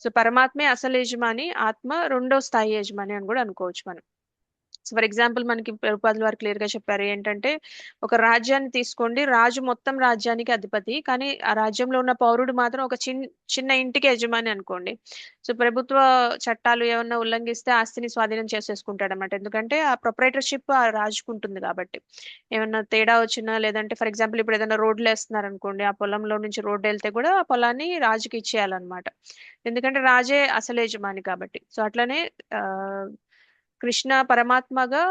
సో పరమాత్మే అసలు యజమాని, ఆత్మ 2వ స్థాయి యజమాని అని కూడా అనుకోవచ్చు మనం. సో ఫర్ ఎగ్జాంపుల్ మనకి ప్రభుపాదుల వారు క్లియర్ గా చెప్పారు ఏంటంటే, ఒక రాజ్యాన్ని తీసుకోండి, రాజు మొత్తం రాజ్యానికి అధిపతి, కానీ ఆ రాజ్యంలో ఉన్న పౌరుడు మాత్రం ఒక చిన్న ఇంటికి యజమాని అనుకోండి. సో ప్రభుత్వ చట్టాలు ఏమన్నా ఉల్లంఘిస్తే ఆస్తిని స్వాధీనం చేసేసుకుంటాడు అనమాట. ఎందుకంటే ఆ ప్రొపరేటర్షిప్ ఆ రాజుకు ఉంటుంది కాబట్టి. ఏమన్నా తేడా వచ్చినా, లేదంటే ఫర్ ఎగ్జాంపుల్ ఇప్పుడు ఏదైనా రోడ్లు వేస్తున్నారు అనుకోండి, ఆ పొలంలో నుంచి రోడ్డు వెళ్తే కూడా ఆ పొలాన్ని రాజుకి ఇచ్చేయాలన్నమాట. ఎందుకంటే రాజే అసలు యజమాని కాబట్టి. సో అట్లనే ఆ కృష్ణ పరమాత్మగా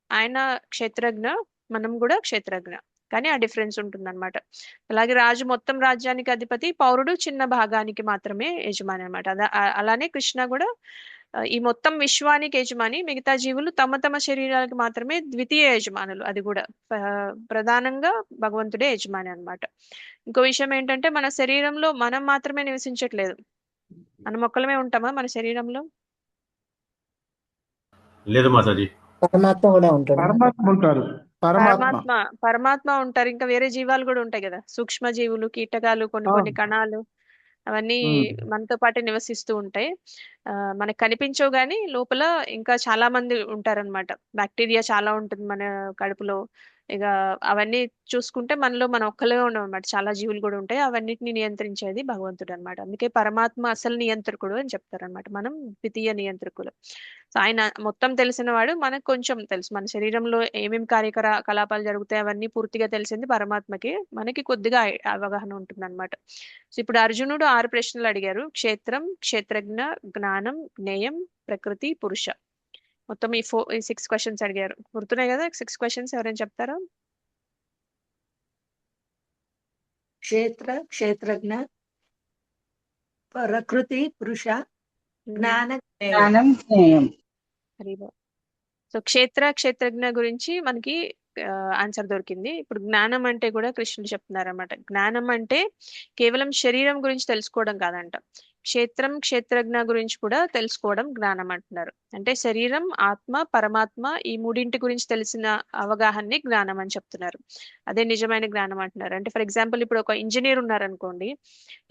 ఆయన క్షేత్రజ్ఞ, మనం కూడా క్షేత్రజ్ఞ, కానీ ఆ డిఫరెన్స్ ఉంటుందన్నమాట. అలాగే రాజు మొత్తం రాజ్యానికి అధిపతి, పౌరుడు చిన్న భాగానికి మాత్రమే యజమాని అనమాట. అలానే కృష్ణ కూడా ఈ మొత్తం విశ్వానికి యజమాని, మిగతా జీవులు తమ తమ శరీరాలకు మాత్రమే ద్వితీయ యజమానులు. అది కూడా ప్రధానంగా భగవంతుడే యజమాని అన్నమాట. ఇంకో విషయం ఏంటంటే, మన శరీరంలో మనం మాత్రమే నివసించట్లేదు. మనం ఒక్కలమే ఉంటామా మన శరీరంలో? లేదు మాతాజీ. పరమాత్మ కూడా ఉంటాడు. పరమాత్మ ఉంటారు. పరమాత్మ ఉంటారు. ఇంకా వేరే జీవాలు కూడా ఉంటాయి కదా, సూక్ష్మ జీవులు, కీటకాలు, కొన్ని కణాలు, అవన్నీ మనతో పాటు నివసిస్తూ ఉంటాయి. మనకు కనిపించవు కానీ లోపల ఇంకా చాలా మంది ఉంటారన్నమాట. బ్యాక్టీరియా చాలా ఉంటుంది మన కడుపులో. ఇక అవన్నీ చూసుకుంటే మనలో మనం ఒక్కలే ఉన్నాం అనమాట. చాలా జీవులు కూడా ఉంటాయి. అవన్నిటిని నియంత్రించేది భగవంతుడు అనమాట. అందుకే పరమాత్మ అసలు నియంత్రకుడు అని చెప్తారనమాట. మనం ద్వితీయ నియంత్రకులు. సో ఆయన మొత్తం తెలిసిన వాడు, మనకు కొంచెం తెలుసు. మన శరీరంలో ఏమేమి కార్యకలాపాలు జరుగుతాయి అవన్నీ పూర్తిగా తెలిసింది పరమాత్మకి, మనకి కొద్దిగా అవగాహన ఉంటుంది అనమాట. సో ఇప్పుడు అర్జునుడు 6 ప్రశ్నలు అడిగారు. క్షేత్రం, క్షేత్రజ్ఞ, జ్ఞానం, జ్ఞేయం, ప్రకృతి, పురుష. మొత్తం ఈ 6 క్వశ్చన్స్ అడిగారు. గుర్తున్నాయి కదా 6 క్వశ్చన్స్? ఎవరైనా చెప్తారా? క్షేత్ర, క్షేత్రజ్ఞ, ప్రకృతి, పురుష, జ్ఞాన, జ్ఞేయం. సో క్షేత్ర, క్షేత్రజ్ఞ గురించి మనకి ఆన్సర్ దొరికింది. ఇప్పుడు జ్ఞానం అంటే కూడా కృష్ణుడు చెప్తున్నారు అనమాట. జ్ఞానం అంటే కేవలం శరీరం గురించి తెలుసుకోవడం కాదంట. క్షేత్రం, క్షేత్రజ్ఞ గురించి కూడా తెలుసుకోవడం జ్ఞానం అంటున్నారు. అంటే శరీరం, ఆత్మ, పరమాత్మ ఈ మూడింటి గురించి తెలిసిన అవగాహనని జ్ఞానం అని చెప్తున్నారు. అదే నిజమైన జ్ఞానం అంటున్నారు. అంటే ఫర్ ఎగ్జాంపుల్ ఇప్పుడు ఒక ఇంజనీర్ ఉన్నారనుకోండి,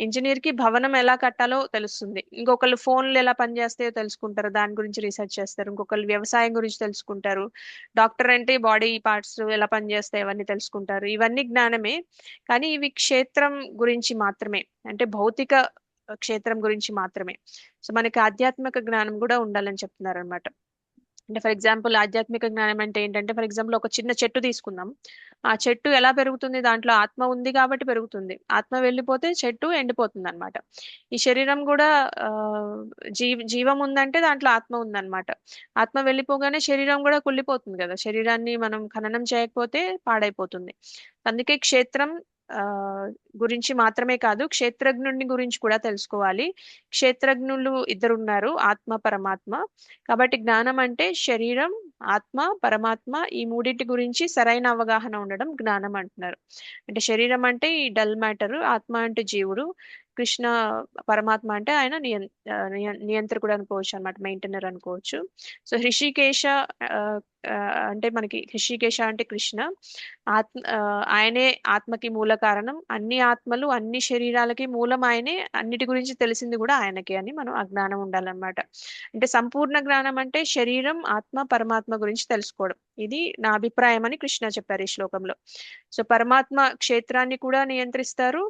ఇంజనీర్ కి భవనం ఎలా కట్టాలో తెలుస్తుంది. ఇంకొకళ్ళు ఫోన్లు ఎలా పనిచేస్తాయో తెలుసుకుంటారు, దాని గురించి రీసెర్చ్ చేస్తారు. ఇంకొకళ్ళు వ్యవసాయం గురించి తెలుసుకుంటారు. డాక్టర్ అంటే బాడీ పార్ట్స్ ఎలా పనిచేస్తాయి అవన్నీ తెలుసుకుంటారు. ఇవన్నీ జ్ఞానమే, కానీ ఇవి క్షేత్రం గురించి మాత్రమే, అంటే భౌతిక క్షేత్రం గురించి మాత్రమే. సో మనకి ఆధ్యాత్మిక జ్ఞానం కూడా ఉండాలని చెప్తున్నారు అనమాట. అంటే ఫర్ ఎగ్జాంపుల్ ఆధ్యాత్మిక జ్ఞానం అంటే ఏంటంటే, ఫర్ ఎగ్జాంపుల్ ఒక చిన్న చెట్టు తీసుకుందాం. ఆ చెట్టు ఎలా పెరుగుతుంది? దాంట్లో ఆత్మ ఉంది కాబట్టి పెరుగుతుంది. ఆత్మ వెళ్ళిపోతే చెట్టు ఎండిపోతుంది అనమాట. ఈ శరీరం కూడా జీవం ఉందంటే దాంట్లో ఆత్మ ఉందన్నమాట. ఆత్మ వెళ్ళిపోగానే శరీరం కూడా కుళ్ళిపోతుంది కదా. శరీరాన్ని మనం ఖననం చేయకపోతే పాడైపోతుంది. అందుకే క్షేత్రం గురించి మాత్రమే కాదు, క్షేత్రజ్ఞుని గురించి కూడా తెలుసుకోవాలి. క్షేత్రజ్ఞులు 2 ఉన్నారు, ఆత్మ, పరమాత్మ. కాబట్టి జ్ఞానం అంటే శరీరం, ఆత్మ, పరమాత్మ ఈ మూడింటి గురించి సరైన అవగాహన ఉండడం జ్ఞానం అంటున్నారు. అంటే శరీరం అంటే ఈ డల్ మ్యాటర్, ఆత్మ అంటే జీవుడు, కృష్ణ పరమాత్మ అంటే ఆయన నియంత్రకుడు అనుకోవచ్చు అనమాట, మెయింటైనర్ అనుకోవచ్చు. సో హృషికేశ అంటే మనకి హృషికేశ అంటే కృష్ణ. ఆయనే ఆత్మకి మూల కారణం. అన్ని ఆత్మలు, అన్ని శరీరాలకి మూలం ఆయనే. అన్నిటి గురించి తెలిసింది కూడా ఆయనకి అని మనం అజ్ఞానం ఉండాలన్నమాట. అంటే సంపూర్ణ జ్ఞానం అంటే శరీరం, ఆత్మ, పరమాత్మ గురించి తెలుసుకోవడం. ఇది నా అభిప్రాయం అని కృష్ణ చెప్పారు ఈ శ్లోకంలో. సో పరమాత్మ క్షేత్రాన్ని కూడా నియంత్రిస్తారు,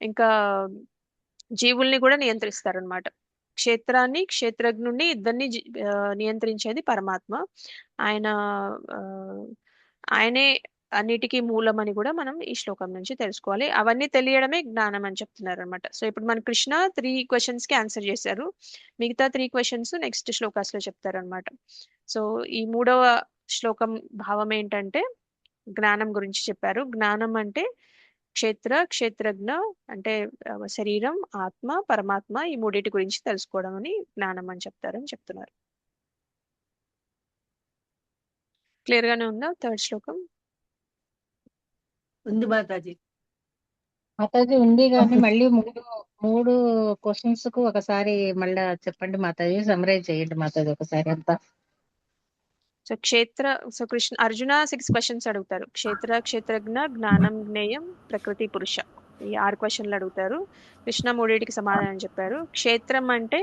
ఇంకా జీవుల్ని కూడా నియంత్రిస్తారు అనమాట. క్షేత్రాన్ని, క్షేత్రజ్ఞుణ్ణి ఇద్దరిని నియంత్రించేది పరమాత్మ. ఆయనే అన్నిటికీ మూలం అని కూడా మనం ఈ శ్లోకం నుంచి తెలుసుకోవాలి. అవన్నీ తెలియడమే జ్ఞానం అని చెప్తున్నారు అనమాట. సో ఇప్పుడు మన కృష్ణ 3 క్వశ్చన్స్ కి ఆన్సర్ చేశారు. మిగతా 3 క్వశ్చన్స్ నెక్స్ట్ శ్లోకాస్ లో చెప్తారు అనమాట. సో ఈ 3వ శ్లోకం భావం ఏంటంటే జ్ఞానం గురించి చెప్పారు. జ్ఞానం అంటే క్షేత్ర, క్షేత్రజ్ఞ అంటే శరీరం, ఆత్మ, పరమాత్మ ఈ మూడింటి గురించి తెలుసుకోవడం అని జ్ఞానం అని చెప్తారని చెప్తున్నారు. క్లియర్ గానే ఉందా 3rd శ్లోకం? ఉంది మాతాజీ. మాతాజీ ఉంది కానీ మళ్ళీ మూడు క్వశ్చన్స్ కు ఒకసారి మళ్ళా చెప్పండి మాతాజీ, సమరైజ్ చేయండి మాతాజీ ఒకసారి అంతా. సో కృష్ణ అర్జున 6 క్వశ్చన్స్ అడుగుతారు. క్షేత్ర, క్షేత్రజ్ఞ, జ్ఞానం, జ్ఞేయం, ప్రకృతి, పురుష ఈ 6 క్వశ్చన్లు అడుగుతారు. కృష్ణ 3టికి సమాధానం చెప్పారు. క్షేత్రం అంటే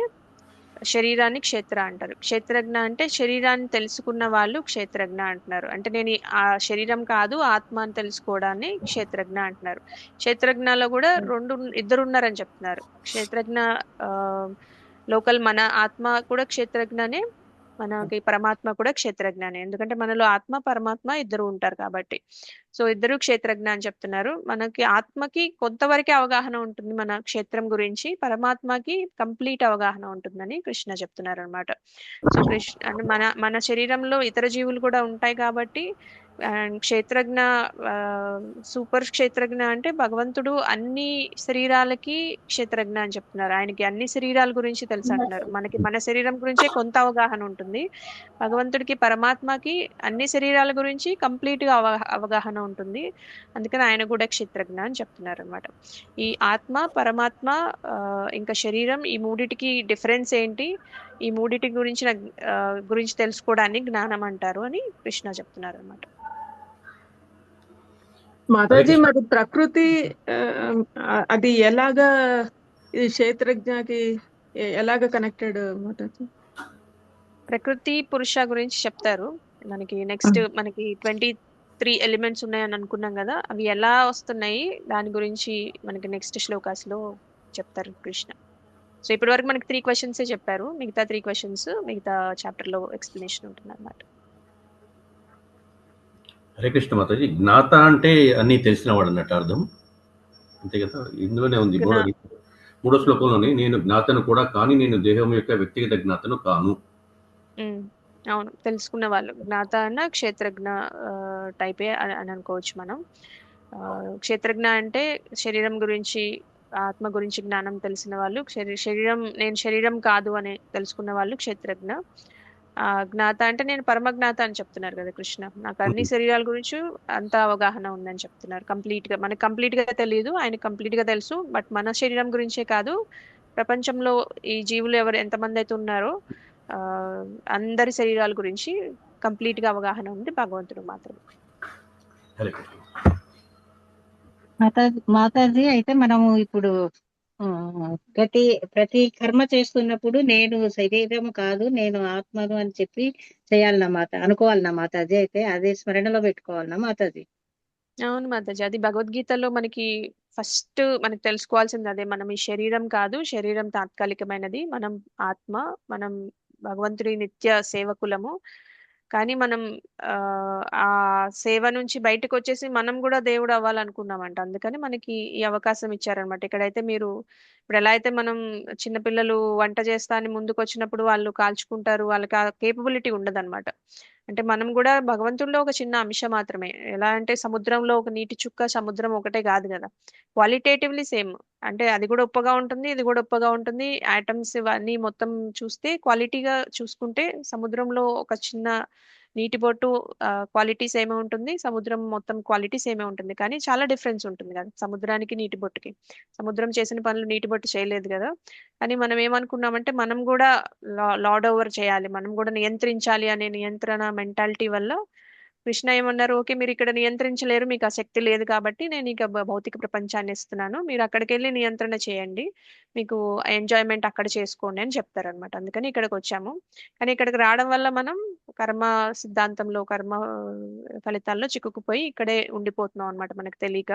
శరీరాన్ని క్షేత్ర అంటారు. క్షేత్రజ్ఞ అంటే శరీరాన్ని తెలుసుకున్న వాళ్ళు క్షేత్రజ్ఞ అంటున్నారు. అంటే నేను ఆ శరీరం కాదు ఆత్మ అని తెలుసుకోవడాన్ని క్షేత్రజ్ఞ అంటున్నారు. క్షేత్రజ్ఞలో కూడా ఇద్దరు ఉన్నారని చెప్తున్నారు. క్షేత్రజ్ఞ ఆ, లోకల్ మన ఆత్మ కూడా క్షేత్రజ్ఞనే, మనకి పరమాత్మ కూడా క్షేత్రజ్ఞానే. ఎందుకంటే మనలో ఆత్మ పరమాత్మ ఇద్దరు ఉంటారు కాబట్టి. సో ఇద్దరు క్షేత్రజ్ఞ అని చెప్తున్నారు. మనకి ఆత్మకి కొంతవరకే అవగాహన ఉంటుంది మన క్షేత్రం గురించి, పరమాత్మకి కంప్లీట్ అవగాహన ఉంటుందని కృష్ణ చెప్తున్నారు అనమాట. సో కృష్ణ అంటే మన శరీరంలో ఇతర జీవులు కూడా ఉంటాయి కాబట్టి అండ్ క్షేత్రజ్ఞ సూపర్ క్షేత్రజ్ఞ అంటే భగవంతుడు అన్ని శరీరాలకి క్షేత్రజ్ఞ అని చెప్తున్నారు. ఆయనకి అన్ని శరీరాల గురించి తెలుసు అంటున్నారు. మనకి మన శరీరం గురించే కొంత అవగాహన ఉంటుంది, భగవంతుడికి పరమాత్మకి అన్ని శరీరాల గురించి కంప్లీట్ గా అవగాహన ఉంటుంది. అందుకని ఆయన కూడా క్షేత్రజ్ఞ అని చెప్తున్నారు అనమాట. ఈ ఆత్మ పరమాత్మ ఇంకా శరీరం, ఈ మూడిటికి డిఫరెన్స్ ఏంటి, ఈ మూడిటి గురించి తెలుసుకోవడాన్ని జ్ఞానం అంటారు అని కృష్ణ చెప్తున్నారు అనమాట. మాతాజీ మరి ప్రకృతి అది ఎలాగా ఈ క్షేత్రజ్ఞకి ఎలాగ కనెక్టెడ్ మాతాజీ? ప్రకృతి పురుష గురించి చెప్తారు మనకి. నెక్స్ట్ మనకి 23 ఎలిమెంట్స్ ఉన్నాయని అనుకున్నాం కదా, అవి ఎలా వస్తున్నాయి దాని గురించి మనకి నెక్స్ట్ శ్లోకాస్ లో చెప్తారు కృష్ణ. సో ఇప్పటి వరకు మనకి 3 క్వశ్చన్స్ చెప్పారు, మిగతా 3 క్వశ్చన్స్ మిగతా చాప్టర్ లో ఎక్స్ప్లెనేషన్ ఉంటుంది అన్నమాట. హరే కృష్ణ మాతాజీ, జ్ఞాత అంటే అన్ని తెలిసినవాడు అన్నట్టు అర్థం, అంతే కదా? ఇందులోనే ఉంది మూడో శ్లోకంలోనే, నేను జ్ఞాతను కూడా కానీ నేను దేహం యొక్క వ్యక్తిగత జ్ఞాతను కాను. అవును, తెలుసుకున్న వాళ్ళు జ్ఞాత అన్న క్షేత్రజ్ఞ టైపే అని అనుకోవచ్చు మనం. క్షేత్రజ్ఞ అంటే శరీరం గురించి ఆత్మ గురించి జ్ఞానం తెలిసిన వాళ్ళు. నేను శరీరం కాదు అని తెలుసుకున్న వాళ్ళు క్షేత్రజ్ఞ. జ్ఞాత అంటే నేను పరమజ్ఞాత అని చెప్తున్నారు కదా కృష్ణ. నాకు అన్ని శరీరాల గురించి అంత అవగాహన ఉందని చెప్తున్నారు. కంప్లీట్ గా మనకి కంప్లీట్ గా తెలియదు, ఆయన కంప్లీట్ గా తెలుసు. బట్ మన శరీరం గురించే కాదు, ప్రపంచంలో ఈ జీవులు ఎంతమంది అయితే ఉన్నారో అందరి శరీరాల గురించి కంప్లీట్ గా అవగాహన ఉంది భగవంతుడు మాత్రమే. మాతాజీ అయితే మనము ఇప్పుడు ప్రతి కర్మ చేస్తున్నప్పుడు నేను శరీరం కాదు నేను ఆత్మను అని చెప్పి చేయాలన్నా అనుకోవాలన్నా మాతాజీ? అయితే అదే స్మరణలో పెట్టుకోవాలన్నా మాతాజీ? అవును మాతాజీ, అది భగవద్గీతలో మనకి ఫస్ట్ మనకి తెలుసుకోవాల్సింది అదే. మనం ఈ శరీరం కాదు, శరీరం తాత్కాలికమైనది, మనం ఆత్మ, మనం భగవంతుడి నిత్య సేవకులము. కానీ మనం ఆ సేవ నుంచి బయటకు వచ్చేసి మనం కూడా దేవుడు అవ్వాలనుకున్నామంట. అందుకని మనకి ఈ అవకాశం ఇచ్చారనమాట. ఇక్కడైతే మీరు ఇప్పుడు ఎలా అయితే మనం చిన్నపిల్లలు వంట చేస్తా అని ముందుకు వచ్చినప్పుడు వాళ్ళు కాల్చుకుంటారు, వాళ్ళకి ఆ కేపబిలిటీ ఉండదన్నమాట. అంటే మనం కూడా భగవంతుడిలో ఒక చిన్న అంశం మాత్రమే. ఎలా అంటే సముద్రంలో ఒక నీటి చుక్క, సముద్రం ఒకటే కాదు కదా, క్వాలిటేటివ్లీ సేమ్. అంటే అది కూడా ఉప్పగా ఉంటుంది, ఇది కూడా ఉప్పగా ఉంటుంది. ఐటమ్స్ ఇవన్నీ మొత్తం చూస్తే క్వాలిటీగా చూసుకుంటే సముద్రంలో ఒక చిన్న నీటి బొట్టు క్వాలిటీ సేమే ఉంటుంది, సముద్రం మొత్తం క్వాలిటీ సేమే ఉంటుంది. కానీ చాలా డిఫరెన్స్ ఉంటుంది కదా సముద్రానికి నీటి బొట్టుకి. సముద్రం చేసిన పనులు నీటి బొట్టు చేయలేదు కదా. కానీ మనం ఏమనుకున్నామంటే మనం కూడా లార్డ్ ఓవర్ చేయాలి, మనం కూడా నియంత్రించాలి అనే నియంత్రణ మెంటాలిటీ వల్ల కృష్ణ ఏమన్నారు, ఓకే మీరు ఇక్కడ నియంత్రించలేరు, మీకు ఆ శక్తి లేదు కాబట్టి నేను ఇక భౌతిక ప్రపంచాన్ని ఇస్తున్నాను, మీరు అక్కడికి వెళ్ళి నియంత్రణ చేయండి, మీకు ఎంజాయ్మెంట్ అక్కడ చేసుకోండి అని చెప్తారనమాట. అందుకని ఇక్కడికి వచ్చాము. కానీ ఇక్కడికి రావడం వల్ల మనం కర్మ సిద్ధాంతంలో, కర్మ ఫలితాల్లో చిక్కుకుపోయి ఇక్కడే ఉండిపోతున్నాం అనమాట. మనకు తెలియక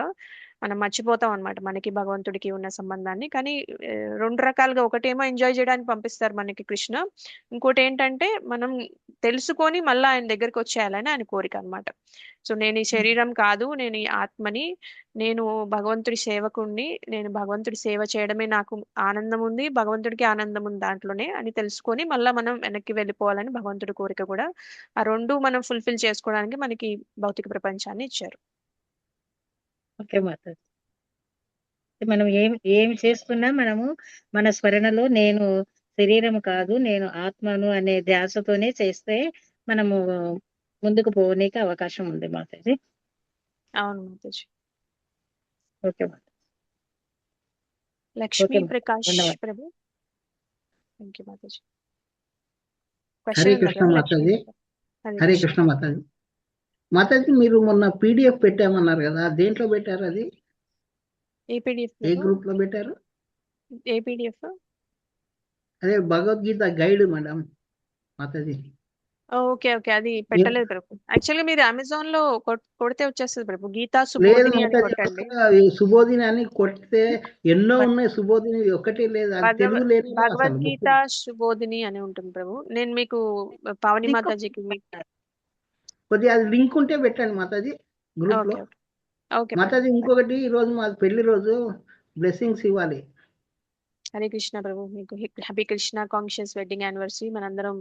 మనం మర్చిపోతాం అనమాట మనకి భగవంతుడికి ఉన్న సంబంధాన్ని. కానీ 2 రకాలుగా, ఒకటేమో ఎంజాయ్ చేయడానికి పంపిస్తారు మనకి కృష్ణ, ఇంకోటి ఏంటంటే మనం తెలుసుకొని మళ్ళీ ఆయన దగ్గరికి వచ్చేయాలని ఆయన కోరిక అనమాట. సో నేను ఈ శరీరం కాదు, నేను ఈ ఆత్మని, నేను భగవంతుడి సేవకుణ్ణి, నేను భగవంతుడి సేవ చేయడమే నాకు ఆనందం ఉంది, భగవంతుడికి ఆనందం ఉంది దాంట్లోనే అని తెలుసుకొని మళ్ళీ మనం వెనక్కి వెళ్ళిపోవాలని భగవంతుడి కోరిక కూడా. ఆ 2 మనం ఫుల్ఫిల్ చేసుకోవడానికి మనకి భౌతిక ప్రపంచాన్ని ఇచ్చారు. ఓకే మాతాజీ, మనం ఏమి చేస్తున్నా మనము మన స్మరణలో నేను శరీరం కాదు నేను ఆత్మను అనే ధ్యాసతోనే చేస్తే మనము ముందుకు పోనీకి అవకాశం ఉంది మాతాజీ. అవును Mataji. Okay Mataji. Lakshmi Prakash Prabhu. Thank you Mataji. Hare Krishna Mataji. Hare Krishna Mataji. Mataji మీరు మొన్న PDF పెట్టామన్నారు కదా, దేంట్లో పెట్టారు? అది ఏ PDF? ఏ గ్రూప్ లో పెట్టారు? ఏ PDF? అదే Bhagavad Gita guide madam Mataji. Okay okay, అది పెట్టలేదు ప్రభు. యాక్చువల్గా మీరు అమెజాన్ లో కొడితే వచ్చేస్తుంది ప్రభు. గీతా లేదు సుబోధిని అని మాతాజీ, కొట్టండి. ఈ సుబోధిని అని కొడితే ఎన్నో ఉన్నాయి, సుబోధిని ఒకటి లేదు, అది తెలుగు లేదు అసలు. భగవద్గీత సుబోధిని అని ఉంటుంది ప్రభు. నేను మీకు పావని మాతాజీకి కొద్దిగా అది లింక్ ఉంటే పెట్టండి మాతాజీ గ్రూప్ లో. ఓకే మాతాజీ ఇంకొకటి, ఈ రోజు మా పెళ్లి రోజు, బ్లెస్సింగ్స్ ఇవ్వాలి. హరే కృష్ణ ప్రభు. మీకు happy Krishna conscious wedding anniversary. మనందరం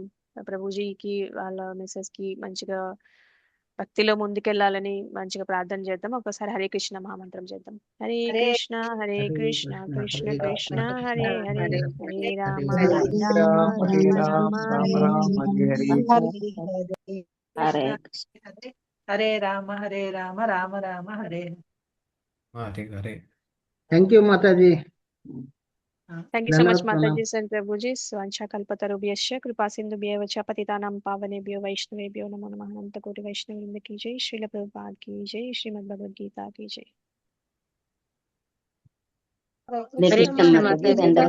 ప్రభుజీకి వాళ్ళ మిస్సెస్ కి మంచిగా భక్తిలో ముందుకెళ్లాలని మంచిగా ప్రార్థన చేద్దాం. ఒకసారి హరే కృష్ణ మహామంత్రం చేద్దాం. Hare Krishna Hare Krishna Krishna Krishna Hare Hare, Hare Rama Hare Rama Rama Rama Hare Hare Rama Hare Rama Rama Rama Hare Hare. Thank you Mataji. Thank you so much Mataji and Prabhuji. Svancha kalpatarubhyascha kripa sindhubhyev cha patitanam pavanebhyo vaishnavebhyo namo namah. Ananta koti vaishnavvrinda ki jai. Srila Prabhupada ki jai. Srimad Bhagavad Gita ki jai. Hare Krishna Mataji.